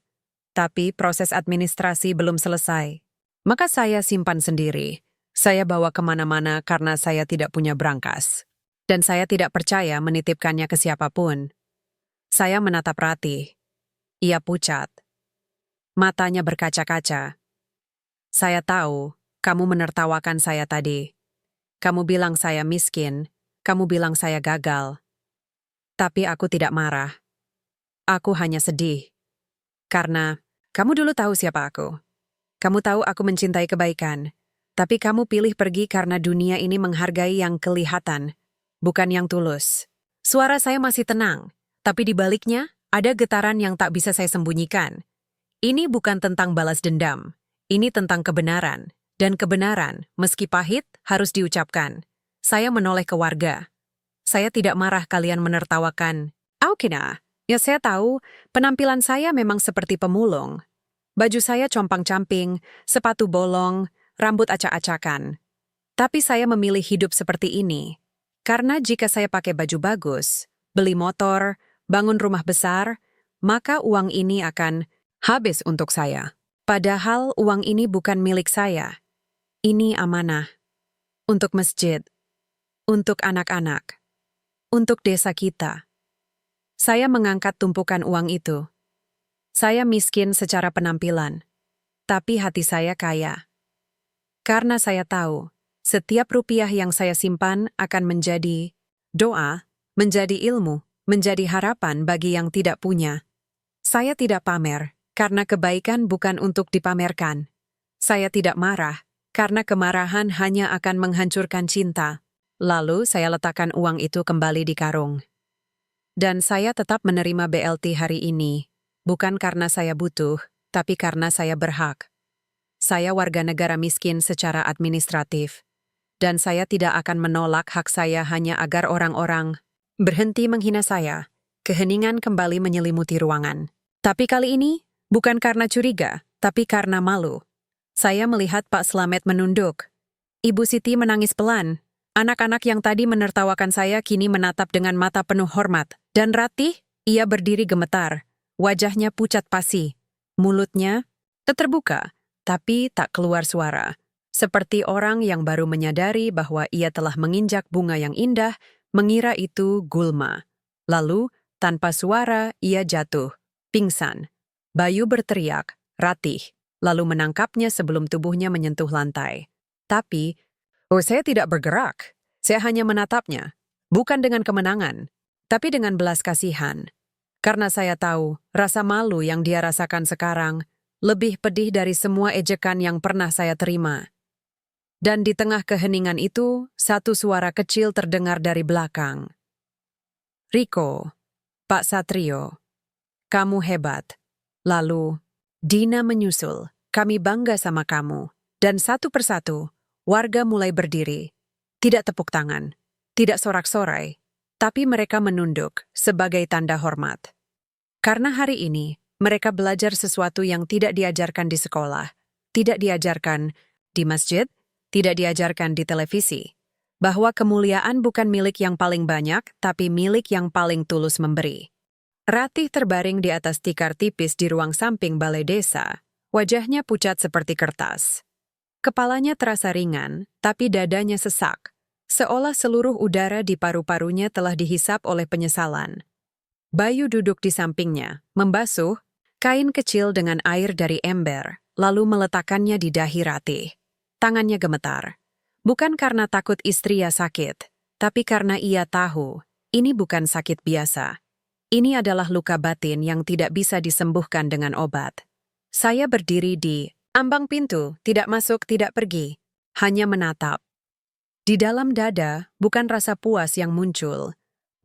Tapi proses administrasi belum selesai. Maka saya simpan sendiri. Saya bawa kemana-mana karena saya tidak punya brankas. Dan saya tidak percaya menitipkannya ke siapapun. Saya menatap Ratih. Ia pucat. Matanya berkaca-kaca. Saya tahu, kamu menertawakan saya tadi. Kamu bilang saya miskin, kamu bilang saya gagal. Tapi aku tidak marah. Aku hanya sedih. Karena kamu dulu tahu siapa aku. Kamu tahu aku mencintai kebaikan. Tapi kamu pilih pergi karena dunia ini menghargai yang kelihatan, bukan yang tulus. Suara saya masih tenang. Tapi di baliknya, ada getaran yang tak bisa saya sembunyikan. Ini bukan tentang balas dendam. Ini tentang kebenaran. Dan kebenaran, meski pahit, harus diucapkan. Saya menoleh ke warga. Saya tidak marah kalian menertawakan. Aukina, ya saya tahu, penampilan saya memang seperti pemulung. Baju saya compang-camping, sepatu bolong, rambut acak-acakan. Tapi saya memilih hidup seperti ini. Karena jika saya pakai baju bagus, beli motor, bangun rumah besar, maka uang ini akan habis untuk saya. Padahal uang ini bukan milik saya. Ini amanah. Untuk masjid. Untuk anak-anak. Untuk desa kita. Saya mengangkat tumpukan uang itu. Saya miskin secara penampilan. Tapi hati saya kaya. Karena saya tahu, setiap rupiah yang saya simpan akan menjadi doa, menjadi ilmu, menjadi harapan bagi yang tidak punya. Saya tidak pamer, karena kebaikan bukan untuk dipamerkan. Saya tidak marah, karena kemarahan hanya akan menghancurkan cinta. Lalu saya letakkan uang itu kembali di karung. Dan saya tetap menerima BLT hari ini, bukan karena saya butuh, tapi karena saya berhak. Saya warga negara miskin secara administratif, dan saya tidak akan menolak hak saya hanya agar orang-orang berhenti menghina saya. Keheningan kembali menyelimuti ruangan. Tapi kali ini, bukan karena curiga, tapi karena malu. Saya melihat Pak Slamet menunduk. Ibu Siti menangis pelan. Anak-anak yang tadi menertawakan saya kini menatap dengan mata penuh hormat. Dan Ratih, ia berdiri gemetar. Wajahnya pucat pasi. Mulutnya terbuka, tapi tak keluar suara. Seperti orang yang baru menyadari bahwa ia telah menginjak bunga yang indah, mengira itu gulma. Lalu, tanpa suara, ia jatuh, pingsan. Bayu berteriak, Ratih, lalu menangkapnya sebelum tubuhnya menyentuh lantai. Tapi, saya tidak bergerak. Saya hanya menatapnya, bukan dengan kemenangan, tapi dengan belas kasihan. Karena saya tahu, rasa malu yang dia rasakan sekarang lebih pedih dari semua ejekan yang pernah saya terima. Dan di tengah keheningan itu, satu suara kecil terdengar dari belakang. Riko, Pak Satrio, kamu hebat. Lalu, Dina menyusul, kami bangga sama kamu. Dan satu persatu, warga mulai berdiri. Tidak tepuk tangan, tidak sorak-sorai, tapi mereka menunduk sebagai tanda hormat. Karena hari ini, mereka belajar sesuatu yang tidak diajarkan di sekolah, tidak diajarkan di masjid, tidak diajarkan di televisi, bahwa kemuliaan bukan milik yang paling banyak, tapi milik yang paling tulus memberi. Ratih terbaring di atas tikar tipis di ruang samping balai desa, wajahnya pucat seperti kertas. Kepalanya terasa ringan, tapi dadanya sesak, seolah seluruh udara di paru-parunya telah dihisap oleh penyesalan. Bayu duduk di sampingnya, membasuh kain kecil dengan air dari ember, lalu meletakkannya di dahi Ratih. Tangannya gemetar. Bukan karena takut istri sakit, tapi karena ia tahu, ini bukan sakit biasa. Ini adalah luka batin yang tidak bisa disembuhkan dengan obat. Saya berdiri di ambang pintu, tidak masuk, tidak pergi, hanya menatap. Di dalam dada, bukan rasa puas yang muncul,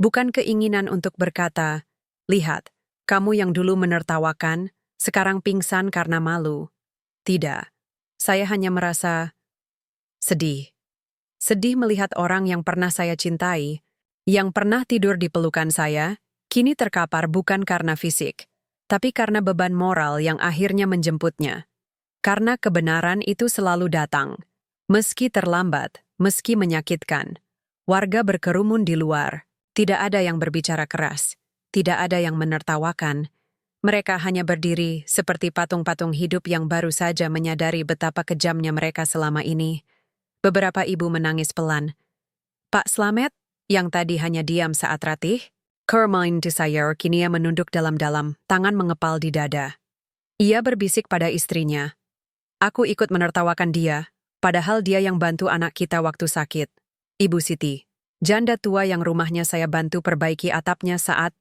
bukan keinginan untuk berkata, "Lihat, kamu yang dulu menertawakan, sekarang pingsan karena malu." Tidak, saya hanya merasa sedih. Sedih melihat orang yang pernah saya cintai, yang pernah tidur di pelukan saya, kini terkapar bukan karena fisik, tapi karena beban moral yang akhirnya menjemputnya. Karena kebenaran itu selalu datang, meski terlambat, meski menyakitkan. Warga berkerumun di luar, tidak ada yang berbicara keras, tidak ada yang menertawakan. Mereka hanya berdiri seperti patung-patung hidup yang baru saja menyadari betapa kejamnya mereka selama ini. Beberapa ibu menangis pelan. Pak Slamet, yang tadi hanya diam saat Ratih, Carmine Desire kini ia menunduk dalam-dalam, tangan mengepal di dada. Ia berbisik pada istrinya. Aku ikut menertawakan dia, padahal dia yang bantu anak kita waktu sakit. Ibu Siti, janda tua yang rumahnya saya bantu perbaiki atapnya saat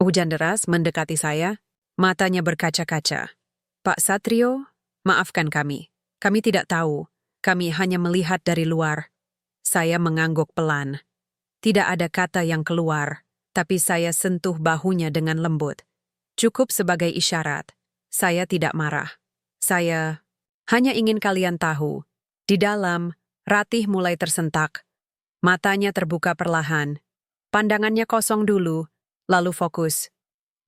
hujan deras mendekati saya, matanya berkaca-kaca. Pak Satrio, maafkan kami. Kami tidak tahu. Kami hanya melihat dari luar. Saya mengangguk pelan. Tidak ada kata yang keluar, tapi saya sentuh bahunya dengan lembut. Cukup sebagai isyarat. Saya tidak marah. Saya hanya ingin kalian tahu. Di dalam, Ratih mulai tersentak. Matanya terbuka perlahan. Pandangannya kosong dulu, lalu fokus.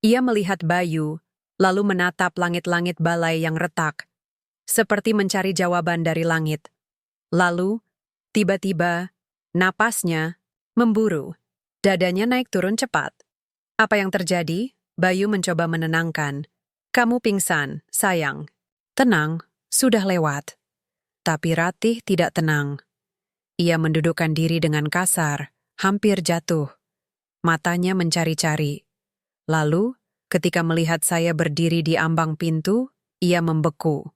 Ia melihat Bayu, lalu menatap langit-langit balai yang retak, seperti mencari jawaban dari langit. Lalu, tiba-tiba, napasnya memburu. Dadanya naik turun cepat. Apa yang terjadi? Bayu mencoba menenangkan. Kamu pingsan, sayang. Tenang, sudah lewat. Tapi Ratih tidak tenang. Ia mendudukkan diri dengan kasar, hampir jatuh. Matanya mencari-cari. Lalu, ketika melihat saya berdiri di ambang pintu, ia membeku.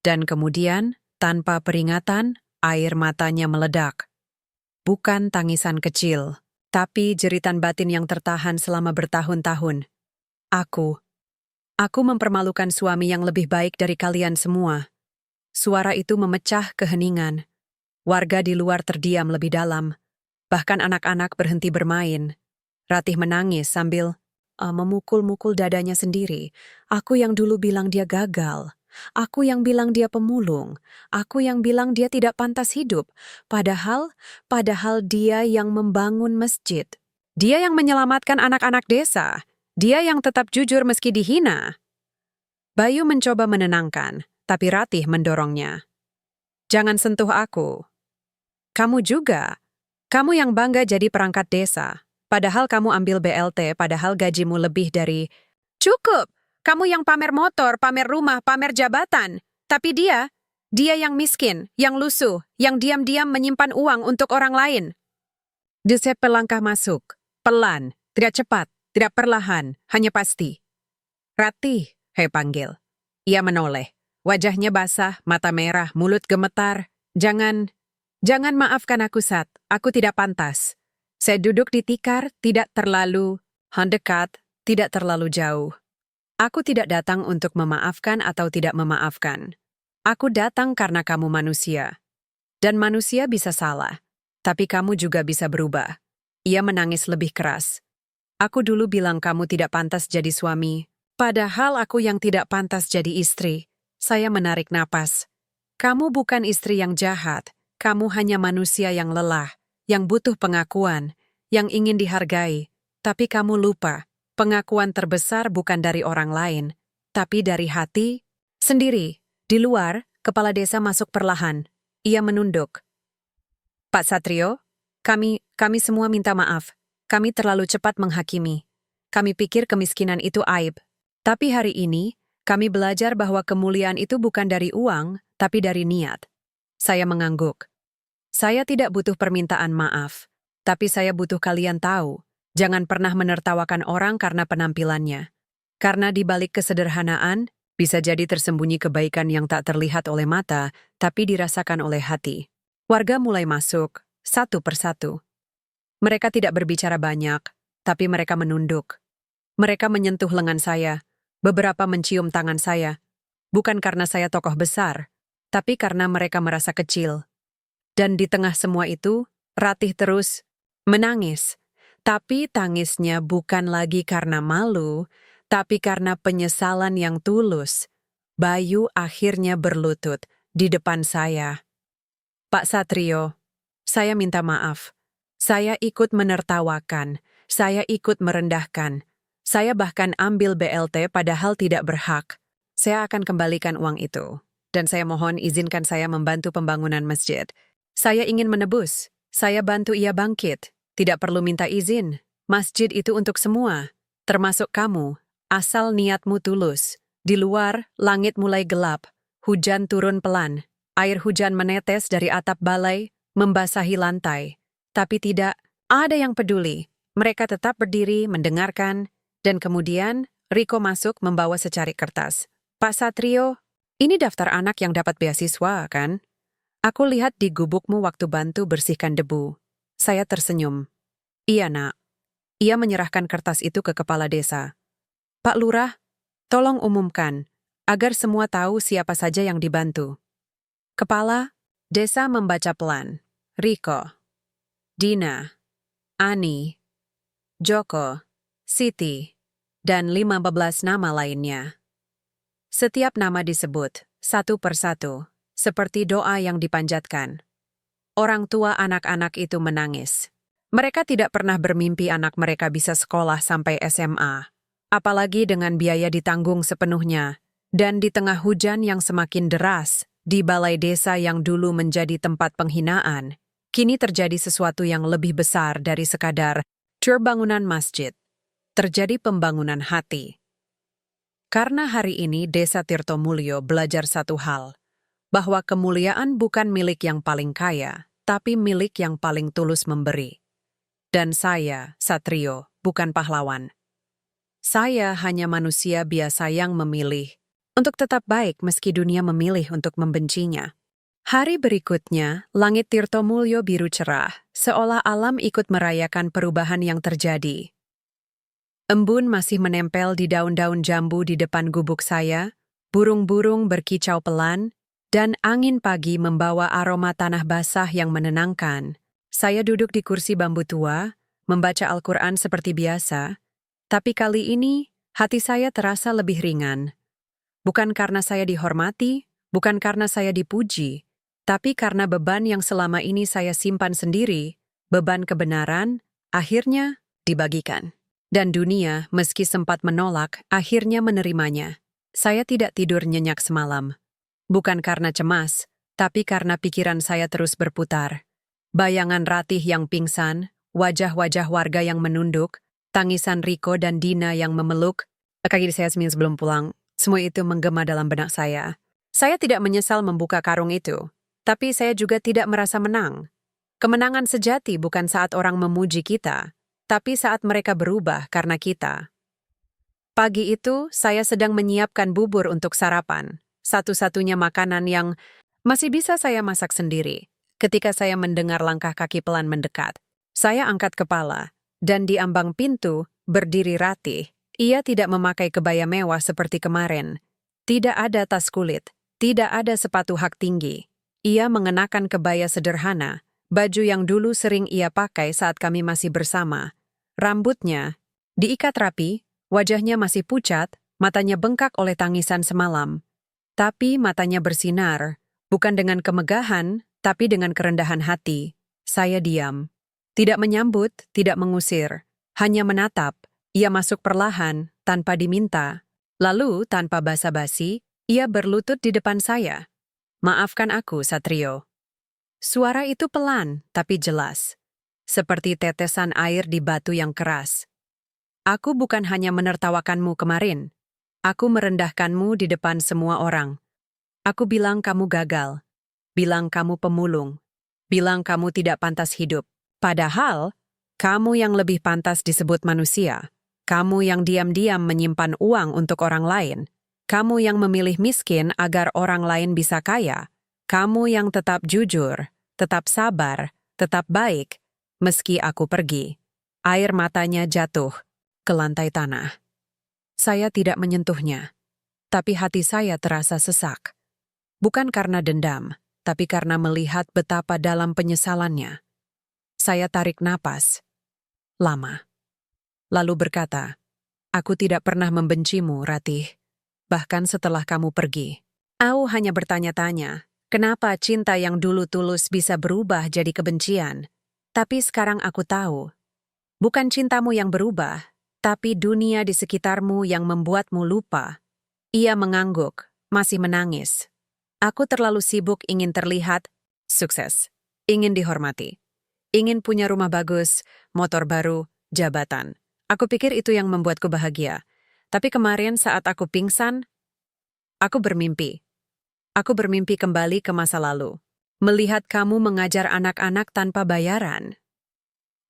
Dan kemudian, tanpa peringatan, air matanya meledak. Bukan tangisan kecil, tapi jeritan batin yang tertahan selama bertahun-tahun. Aku mempermalukan suami yang lebih baik dari kalian semua. Suara itu memecah keheningan. Warga di luar terdiam lebih dalam. Bahkan anak-anak berhenti bermain. Ratih menangis sambil memukul-mukul dadanya sendiri. Aku yang dulu bilang dia gagal. Aku yang bilang dia pemulung. Aku yang bilang dia tidak pantas hidup. Padahal dia yang membangun masjid. Dia yang menyelamatkan anak-anak desa. Dia yang tetap jujur meski dihina. Bayu mencoba menenangkan, tapi Ratih mendorongnya. Jangan sentuh aku. Kamu juga. Kamu yang bangga jadi perangkat desa. Padahal kamu ambil BLT, padahal gajimu lebih dari... Cukup! Kamu yang pamer motor, pamer rumah, pamer jabatan. Tapi dia yang miskin, yang lusuh, yang diam-diam menyimpan uang untuk orang lain. Joseph melangkah masuk. Pelan, tidak cepat, tidak perlahan, hanya pasti. Ratih, panggil. Ia menoleh. Wajahnya basah, mata merah, mulut gemetar. Jangan maafkan aku, Sat. Aku tidak pantas. Saya duduk di tikar, tidak terlalu dekat, tidak terlalu jauh. Aku tidak datang untuk memaafkan atau tidak memaafkan. Aku datang karena kamu manusia. Dan manusia bisa salah. Tapi kamu juga bisa berubah. Ia menangis lebih keras. Aku dulu bilang kamu tidak pantas jadi suami. Padahal aku yang tidak pantas jadi istri. Saya menarik napas. Kamu bukan istri yang jahat. Kamu hanya manusia yang lelah, yang butuh pengakuan, yang ingin dihargai. Tapi kamu lupa. Pengakuan terbesar bukan dari orang lain, tapi dari hati sendiri. Di luar, kepala desa masuk perlahan. Ia menunduk. Pak Satrio, kami semua minta maaf. Kami terlalu cepat menghakimi. Kami pikir kemiskinan itu aib. Tapi hari ini, kami belajar bahwa kemuliaan itu bukan dari uang, tapi dari niat. Saya mengangguk. Saya tidak butuh permintaan maaf, tapi saya butuh kalian tahu. Jangan pernah menertawakan orang karena penampilannya. Karena di balik kesederhanaan, bisa jadi tersembunyi kebaikan yang tak terlihat oleh mata, tapi dirasakan oleh hati. Warga mulai masuk, satu persatu. Mereka tidak berbicara banyak, tapi mereka menunduk. Mereka menyentuh lengan saya, beberapa mencium tangan saya, bukan karena saya tokoh besar, tapi karena mereka merasa kecil. Dan di tengah semua itu, Ratih terus menangis. Tapi tangisnya bukan lagi karena malu, tapi karena penyesalan yang tulus. Bayu akhirnya berlutut di depan saya. Pak Satrio, saya minta maaf. Saya ikut menertawakan, saya ikut merendahkan. Saya bahkan ambil BLT padahal tidak berhak. Saya akan kembalikan uang itu. Dan saya mohon izinkan saya membantu pembangunan masjid. Saya ingin menebus. Saya bantu ia bangkit. Tidak perlu minta izin. Masjid itu untuk semua, termasuk kamu. Asal niatmu tulus. Di luar, langit mulai gelap. Hujan turun pelan. Air hujan menetes dari atap balai, membasahi lantai. Tapi tidak ada yang peduli. Mereka tetap berdiri, mendengarkan, dan kemudian Riko masuk membawa secari kertas. Pak Satrio, ini daftar anak yang dapat beasiswa, kan? Aku lihat di gubukmu waktu bantu bersihkan debu. Saya tersenyum. Iya, Nak. Ia menyerahkan kertas itu ke kepala desa. Pak Lurah, tolong umumkan, agar semua tahu siapa saja yang dibantu. Kepala desa membaca pelan. Riko, Dina, Ani, Joko, Siti, dan 15 nama lainnya. Setiap nama disebut, satu persatu, seperti doa yang dipanjatkan. Orang tua anak-anak itu menangis. Mereka tidak pernah bermimpi anak mereka bisa sekolah sampai SMA. Apalagi dengan biaya ditanggung sepenuhnya. Dan di tengah hujan yang semakin deras, di balai desa yang dulu menjadi tempat penghinaan, kini terjadi sesuatu yang lebih besar dari sekadar bangunan masjid. Terjadi pembangunan hati. Karena hari ini Desa Tirtomulyo belajar satu hal, bahwa kemuliaan bukan milik yang paling kaya, tapi milik yang paling tulus memberi. Dan saya, Satrio, bukan pahlawan. Saya hanya manusia biasa yang memilih untuk tetap baik meski dunia memilih untuk membencinya. Hari berikutnya, langit Tirtomulyo biru cerah, seolah alam ikut merayakan perubahan yang terjadi. Embun masih menempel di daun-daun jambu di depan gubuk saya, burung-burung berkicau pelan, dan angin pagi membawa aroma tanah basah yang menenangkan. Saya duduk di kursi bambu tua, membaca Al-Quran seperti biasa, tapi kali ini hati saya terasa lebih ringan. Bukan karena saya dihormati, bukan karena saya dipuji, tapi karena beban yang selama ini saya simpan sendiri, beban kebenaran, akhirnya dibagikan. Dan dunia, meski sempat menolak, akhirnya menerimanya. Saya tidak tidur nyenyak semalam. Bukan karena cemas, tapi karena pikiran saya terus berputar. Bayangan Ratih yang pingsan, wajah-wajah warga yang menunduk, tangisan Riko dan Dina yang memeluk, kaki saya seminggu sebelum pulang, semua itu menggema dalam benak saya. Saya tidak menyesal membuka karung itu, tapi saya juga tidak merasa menang. Kemenangan sejati bukan saat orang memuji kita, tapi saat mereka berubah karena kita. Pagi itu, saya sedang menyiapkan bubur untuk sarapan, satu-satunya makanan yang masih bisa saya masak sendiri. Ketika saya mendengar langkah kaki pelan mendekat, saya angkat kepala, dan di ambang pintu, berdiri Ratih. Ia tidak memakai kebaya mewah seperti kemarin. Tidak ada tas kulit, tidak ada sepatu hak tinggi. Ia mengenakan kebaya sederhana, baju yang dulu sering ia pakai saat kami masih bersama. Rambutnya diikat rapi, wajahnya masih pucat, matanya bengkak oleh tangisan semalam. Tapi matanya bersinar, bukan dengan kemegahan, tapi dengan kerendahan hati. Saya diam. Tidak menyambut, tidak mengusir. Hanya menatap. Ia masuk perlahan, tanpa diminta. Lalu, tanpa basa-basi, ia berlutut di depan saya. Maafkan aku, Satrio. Suara itu pelan, tapi jelas. Seperti tetesan air di batu yang keras. Aku bukan hanya menertawakanmu kemarin. Aku merendahkanmu di depan semua orang. Aku bilang kamu gagal. Bilang kamu pemulung. Bilang kamu tidak pantas hidup. Padahal, kamu yang lebih pantas disebut manusia. Kamu yang diam-diam menyimpan uang untuk orang lain. Kamu yang memilih miskin agar orang lain bisa kaya. Kamu yang tetap jujur, tetap sabar, tetap baik. Meski aku pergi, air matanya jatuh ke lantai tanah. Saya tidak menyentuhnya, tapi hati saya terasa sesak. Bukan karena dendam, tapi karena melihat betapa dalam penyesalannya. Saya tarik napas, lama. Lalu berkata, "Aku tidak pernah membencimu, Ratih. Bahkan setelah kamu pergi. Aku hanya bertanya-tanya, kenapa cinta yang dulu tulus bisa berubah jadi kebencian? Tapi sekarang aku tahu, bukan cintamu yang berubah, tapi dunia di sekitarmu yang membuatmu lupa." Ia mengangguk, masih menangis. Aku terlalu sibuk ingin terlihat sukses, ingin dihormati, ingin punya rumah bagus, motor baru, jabatan. Aku pikir itu yang membuatku bahagia. Tapi kemarin saat aku pingsan, aku bermimpi. Aku bermimpi kembali ke masa lalu. Melihat kamu mengajar anak-anak tanpa bayaran.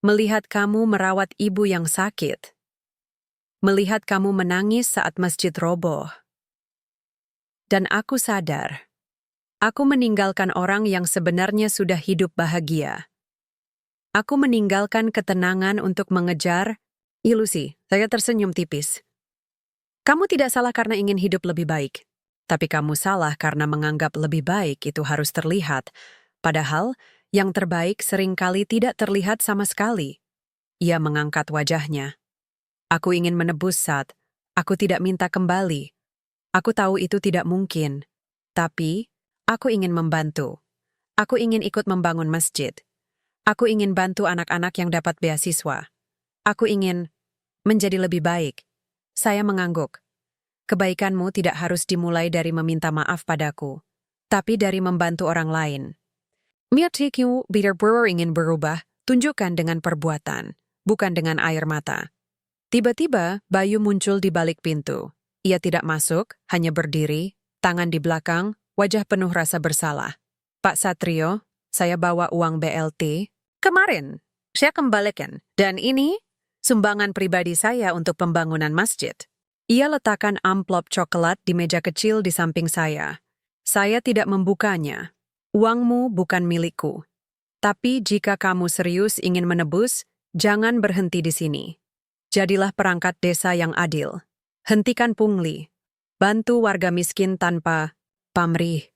Melihat kamu merawat ibu yang sakit. Melihat kamu menangis saat masjid roboh. Dan aku sadar, aku meninggalkan orang yang sebenarnya sudah hidup bahagia. Aku meninggalkan ketenangan untuk mengejar ilusi. Saya tersenyum tipis. Kamu tidak salah karena ingin hidup lebih baik. Tapi kamu salah karena menganggap lebih baik itu harus terlihat. Padahal, yang terbaik seringkali tidak terlihat sama sekali. Ia mengangkat wajahnya. Aku ingin menebus Sat. Aku tidak minta kembali. Aku tahu itu tidak mungkin. Tapi, aku ingin membantu. Aku ingin ikut membangun masjid. Aku ingin bantu anak-anak yang dapat beasiswa. Aku ingin menjadi lebih baik. Saya mengangguk. Kebaikanmu tidak harus dimulai dari meminta maaf padaku, tapi dari membantu orang lain. Miatiku benar-benar ingin berubah, tunjukkan dengan perbuatan, bukan dengan air mata. Tiba-tiba, Bayu muncul di balik pintu. Ia tidak masuk, hanya berdiri, tangan di belakang, wajah penuh rasa bersalah. "Pak Satrio, saya bawa uang BLT. Kemarin, saya kembalikan. Dan ini, sumbangan pribadi saya untuk pembangunan masjid." Ia letakkan amplop coklat di meja kecil di samping saya. Saya tidak membukanya. Uangmu bukan milikku. Tapi jika kamu serius ingin menebus, jangan berhenti di sini. Jadilah perangkat desa yang adil. Hentikan pungli. Bantu warga miskin tanpa pamrih.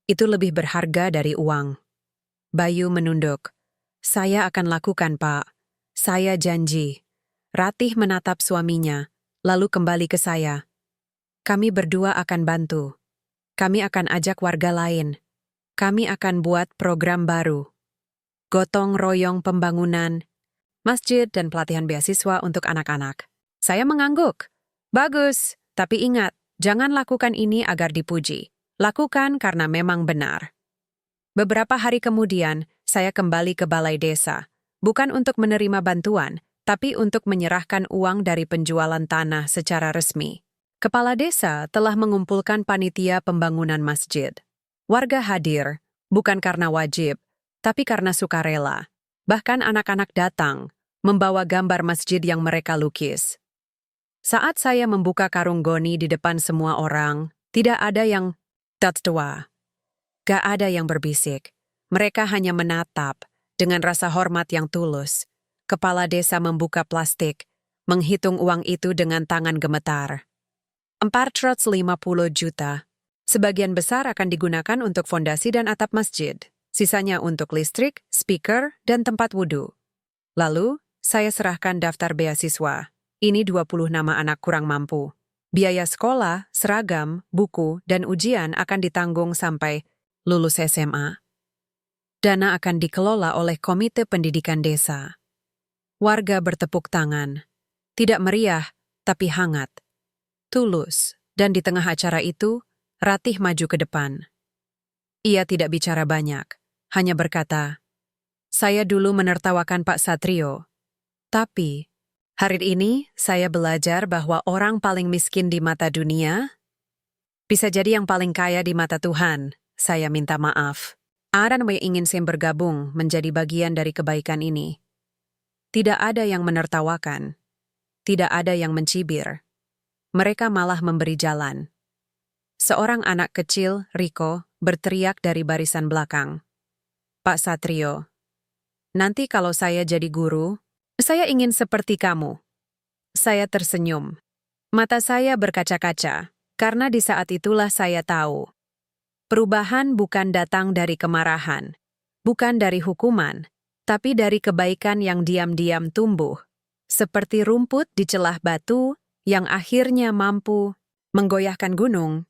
Itu lebih berharga dari uang. Bayu menunduk. "Saya akan lakukan, Pak. Saya janji." Ratih menatap suaminya, lalu kembali ke saya. "Kami berdua akan bantu. Kami akan ajak warga lain. Kami akan buat program baru. Gotong royong pembangunan, masjid dan pelatihan beasiswa untuk anak-anak." Saya mengangguk. "Bagus, tapi ingat, jangan lakukan ini agar dipuji. Lakukan karena memang benar." Beberapa hari kemudian, saya kembali ke balai desa. Bukan untuk menerima bantuan, tapi untuk menyerahkan uang dari penjualan tanah secara resmi. Kepala desa telah mengumpulkan panitia pembangunan masjid. Warga hadir, bukan karena wajib, tapi karena sukarela. Bahkan anak-anak datang, membawa gambar masjid yang mereka lukis. Saat saya membuka karung goni di depan semua orang, tidak ada yang tertawa. Gak ada yang berbisik. Mereka hanya menatap dengan rasa hormat yang tulus. Kepala desa membuka plastik, menghitung uang itu dengan tangan gemetar. 450 juta. Sebagian besar akan digunakan untuk fondasi dan atap masjid. Sisanya untuk listrik, speaker, dan tempat wudhu. Lalu, saya serahkan daftar beasiswa. Ini 20 nama anak kurang mampu. Biaya sekolah, seragam, buku, dan ujian akan ditanggung sampai lulus SMA. Dana akan dikelola oleh Komite Pendidikan Desa. Warga bertepuk tangan. Tidak meriah, tapi hangat. Tulus, dan di tengah acara itu, Ratih maju ke depan. Ia tidak bicara banyak, hanya berkata, "Saya dulu menertawakan Pak Satrio. Tapi, hari ini saya belajar bahwa orang paling miskin di mata dunia bisa jadi yang paling kaya di mata Tuhan. Saya minta maaf. Ada yang ingin saya bergabung menjadi bagian dari kebaikan ini. Tidak ada yang menertawakan. Tidak ada yang mencibir. Mereka malah memberi jalan." Seorang anak kecil, Riko, berteriak dari barisan belakang. "Pak Satrio, nanti kalau saya jadi guru, saya ingin seperti kamu." Saya tersenyum. Mata saya berkaca-kaca, karena di saat itulah saya tahu. Perubahan bukan datang dari kemarahan, bukan dari hukuman, tapi dari kebaikan yang diam-diam tumbuh. Seperti rumput di celah batu yang akhirnya mampu menggoyahkan gunung.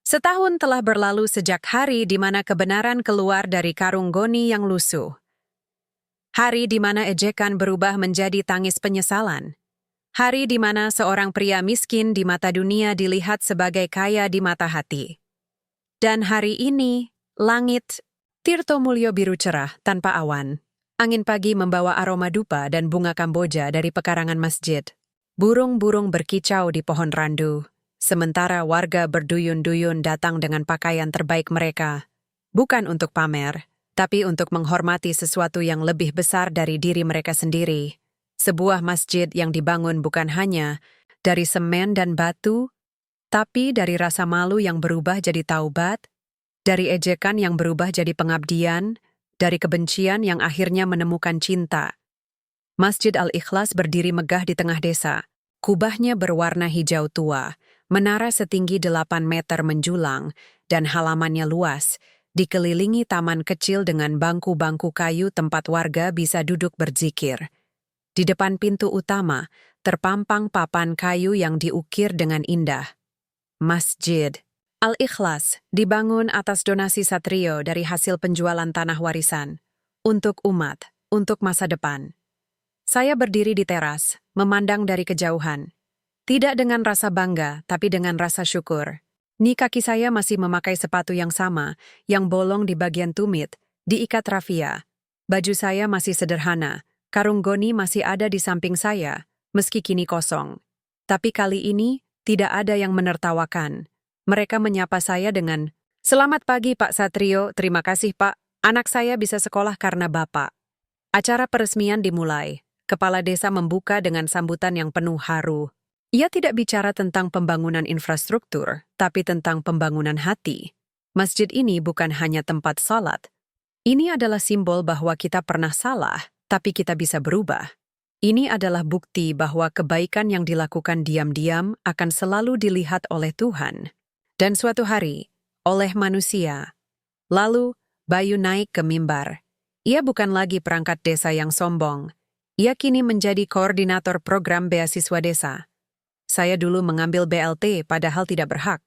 Setahun telah berlalu sejak hari di mana kebenaran keluar dari karung goni yang lusuh. Hari di mana ejekan berubah menjadi tangis penyesalan. Hari di mana seorang pria miskin di mata dunia dilihat sebagai kaya di mata hati. Dan hari ini, langit, Tirto Mulyo biru cerah tanpa awan. Angin pagi membawa aroma dupa dan bunga kamboja dari pekarangan masjid. Burung-burung berkicau di pohon randu. Sementara warga berduyun-duyun datang dengan pakaian terbaik mereka. Bukan untuk pamer, tapi untuk menghormati sesuatu yang lebih besar dari diri mereka sendiri. Sebuah masjid yang dibangun bukan hanya dari semen dan batu, tapi dari rasa malu yang berubah jadi taubat, dari ejekan yang berubah jadi pengabdian, dari kebencian yang akhirnya menemukan cinta. Masjid Al-Ikhlas berdiri megah di tengah desa. Kubahnya berwarna hijau tua, menara setinggi 8 meter menjulang, dan halamannya luas, dikelilingi taman kecil dengan bangku-bangku kayu tempat warga bisa duduk berzikir. Di depan pintu utama, terpampang papan kayu yang diukir dengan indah. Masjid Al-Ikhlas dibangun atas donasi Satrio dari hasil penjualan tanah warisan. Untuk umat, untuk masa depan. Saya berdiri di teras, memandang dari kejauhan. Tidak dengan rasa bangga, tapi dengan rasa syukur. Kaki saya masih memakai sepatu yang sama, yang bolong di bagian tumit, diikat rafia. Baju saya masih sederhana, karung goni masih ada di samping saya, meski kini kosong. Tapi kali ini, tidak ada yang menertawakan. Mereka menyapa saya dengan, "Selamat pagi Pak Satrio, terima kasih Pak, anak saya bisa sekolah karena Bapak." Acara peresmian dimulai. Kepala desa membuka dengan sambutan yang penuh haru. Ia tidak bicara tentang pembangunan infrastruktur, tapi tentang pembangunan hati. Masjid ini bukan hanya tempat salat. Ini adalah simbol bahwa kita pernah salah, tapi kita bisa berubah. Ini adalah bukti bahwa kebaikan yang dilakukan diam-diam akan selalu dilihat oleh Tuhan. Dan suatu hari, oleh manusia. Lalu, Bayu naik ke mimbar. Ia bukan lagi perangkat desa yang sombong. Ia kini menjadi koordinator program beasiswa desa. Saya dulu mengambil BLT padahal tidak berhak.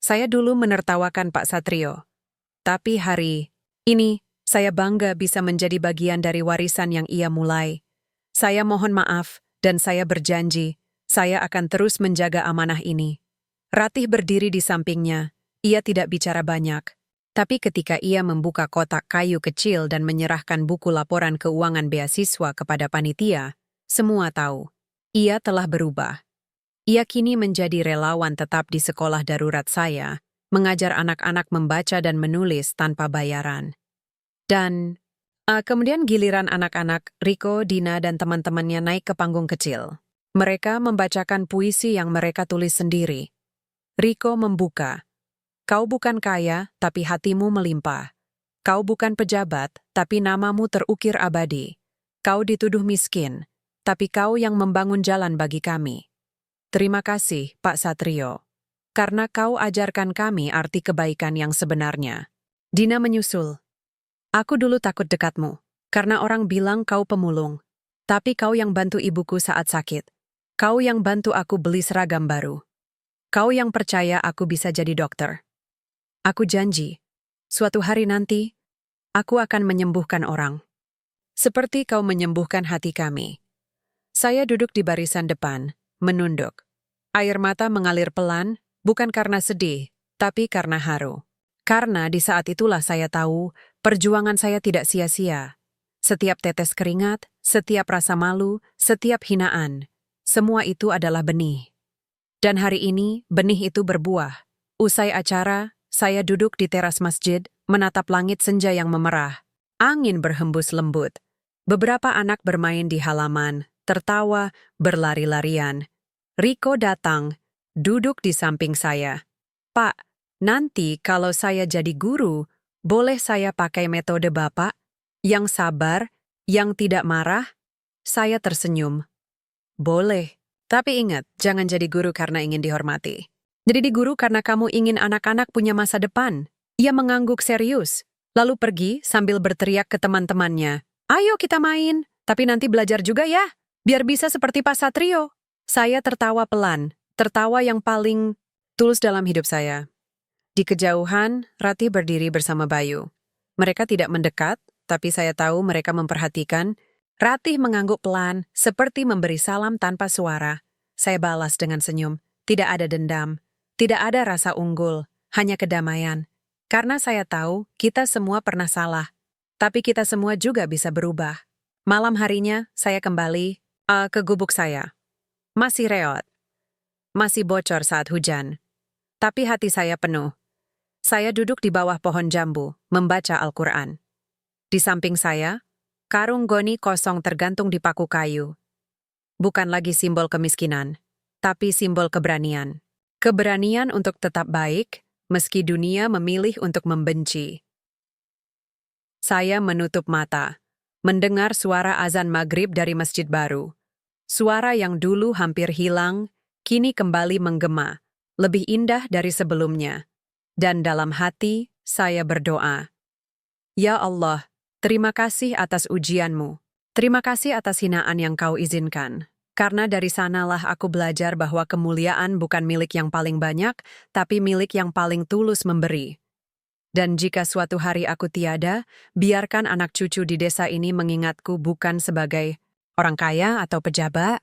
Saya dulu menertawakan Pak Satrio. Tapi hari ini, saya bangga bisa menjadi bagian dari warisan yang ia mulai. Saya mohon maaf, dan saya berjanji, saya akan terus menjaga amanah ini. Ratih berdiri di sampingnya. Ia tidak bicara banyak. Tapi ketika ia membuka kotak kayu kecil dan menyerahkan buku laporan keuangan beasiswa kepada panitia, semua tahu. Ia telah berubah. Ia kini menjadi relawan tetap di sekolah darurat saya, mengajar anak-anak membaca dan menulis tanpa bayaran. Dan kemudian giliran anak-anak, Riko, Dina, dan teman-temannya naik ke panggung kecil. Mereka membacakan puisi yang mereka tulis sendiri. Riko membuka. Kau bukan kaya, tapi hatimu melimpah. Kau bukan pejabat, tapi namamu terukir abadi. Kau dituduh miskin, tapi kau yang membangun jalan bagi kami. Terima kasih, Pak Satrio. Karena kau ajarkan kami arti kebaikan yang sebenarnya. Dina menyusul. Aku dulu takut dekatmu, karena orang bilang kau pemulung. Tapi kau yang bantu ibuku saat sakit. Kau yang bantu aku beli seragam baru. Kau yang percaya aku bisa jadi dokter. Aku janji, suatu hari nanti, aku akan menyembuhkan orang. Seperti kau menyembuhkan hati kami. Saya duduk di barisan depan, menunduk. Air mata mengalir pelan, bukan karena sedih, tapi karena haru. Karena di saat itulah saya tahu, perjuangan saya tidak sia-sia. Setiap tetes keringat, setiap rasa malu, setiap hinaan, semua itu adalah benih. Dan hari ini, benih itu berbuah. Usai acara, saya duduk di teras masjid, menatap langit senja yang memerah. Angin berhembus lembut. Beberapa anak bermain di halaman, tertawa, berlari-larian. Riko datang, duduk di samping saya. Pak, nanti kalau saya jadi guru, boleh saya pakai metode Bapak? Yang sabar, yang tidak marah? Saya tersenyum. Boleh. Tapi ingat, jangan jadi guru karena ingin dihormati. Jadi guru karena kamu ingin anak-anak punya masa depan. Ia mengangguk serius, lalu pergi sambil berteriak ke teman-temannya. Ayo kita main, tapi nanti belajar juga ya, biar bisa seperti Pak Satrio. Saya tertawa pelan, tertawa yang paling tulus dalam hidup saya. Di kejauhan, Ratih berdiri bersama Bayu. Mereka tidak mendekat, tapi saya tahu mereka memperhatikan. Ratih mengangguk pelan, seperti memberi salam tanpa suara. Saya balas dengan senyum. Tidak ada dendam, tidak ada rasa unggul, hanya kedamaian. Karena saya tahu kita semua pernah salah, tapi kita semua juga bisa berubah. Malam harinya, saya kembali ke gubuk saya. Masih reot, masih bocor saat hujan. Tapi hati saya penuh. Saya duduk di bawah pohon jambu, membaca Al-Quran. Di samping saya, karung goni kosong tergantung di paku kayu. Bukan lagi simbol kemiskinan, tapi simbol keberanian. Keberanian untuk tetap baik, meski dunia memilih untuk membenci. Saya menutup mata, mendengar suara azan maghrib dari masjid baru. Suara yang dulu hampir hilang, kini kembali menggema, lebih indah dari sebelumnya. Dan dalam hati, saya berdoa. Ya Allah, terima kasih atas ujianmu. Terima kasih atas hinaan yang kau izinkan. Karena dari sanalah aku belajar bahwa kemuliaan bukan milik yang paling banyak, tapi milik yang paling tulus memberi. Dan jika suatu hari aku tiada, biarkan anak cucu di desa ini mengingatku bukan sebagai orang kaya atau pejabat,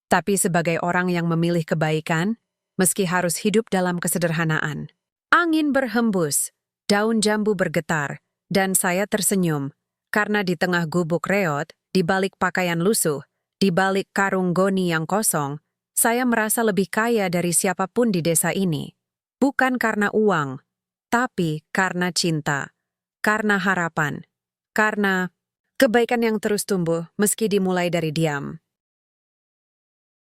tapi sebagai orang yang memilih kebaikan, meski harus hidup dalam kesederhanaan. Angin berhembus, daun jambu bergetar, dan saya tersenyum, karena di tengah gubuk reot, di balik pakaian lusuh, di balik karung goni yang kosong, saya merasa lebih kaya dari siapapun di desa ini. Bukan karena uang, tapi karena cinta, karena harapan, karena kebaikan yang terus tumbuh meski dimulai dari diam.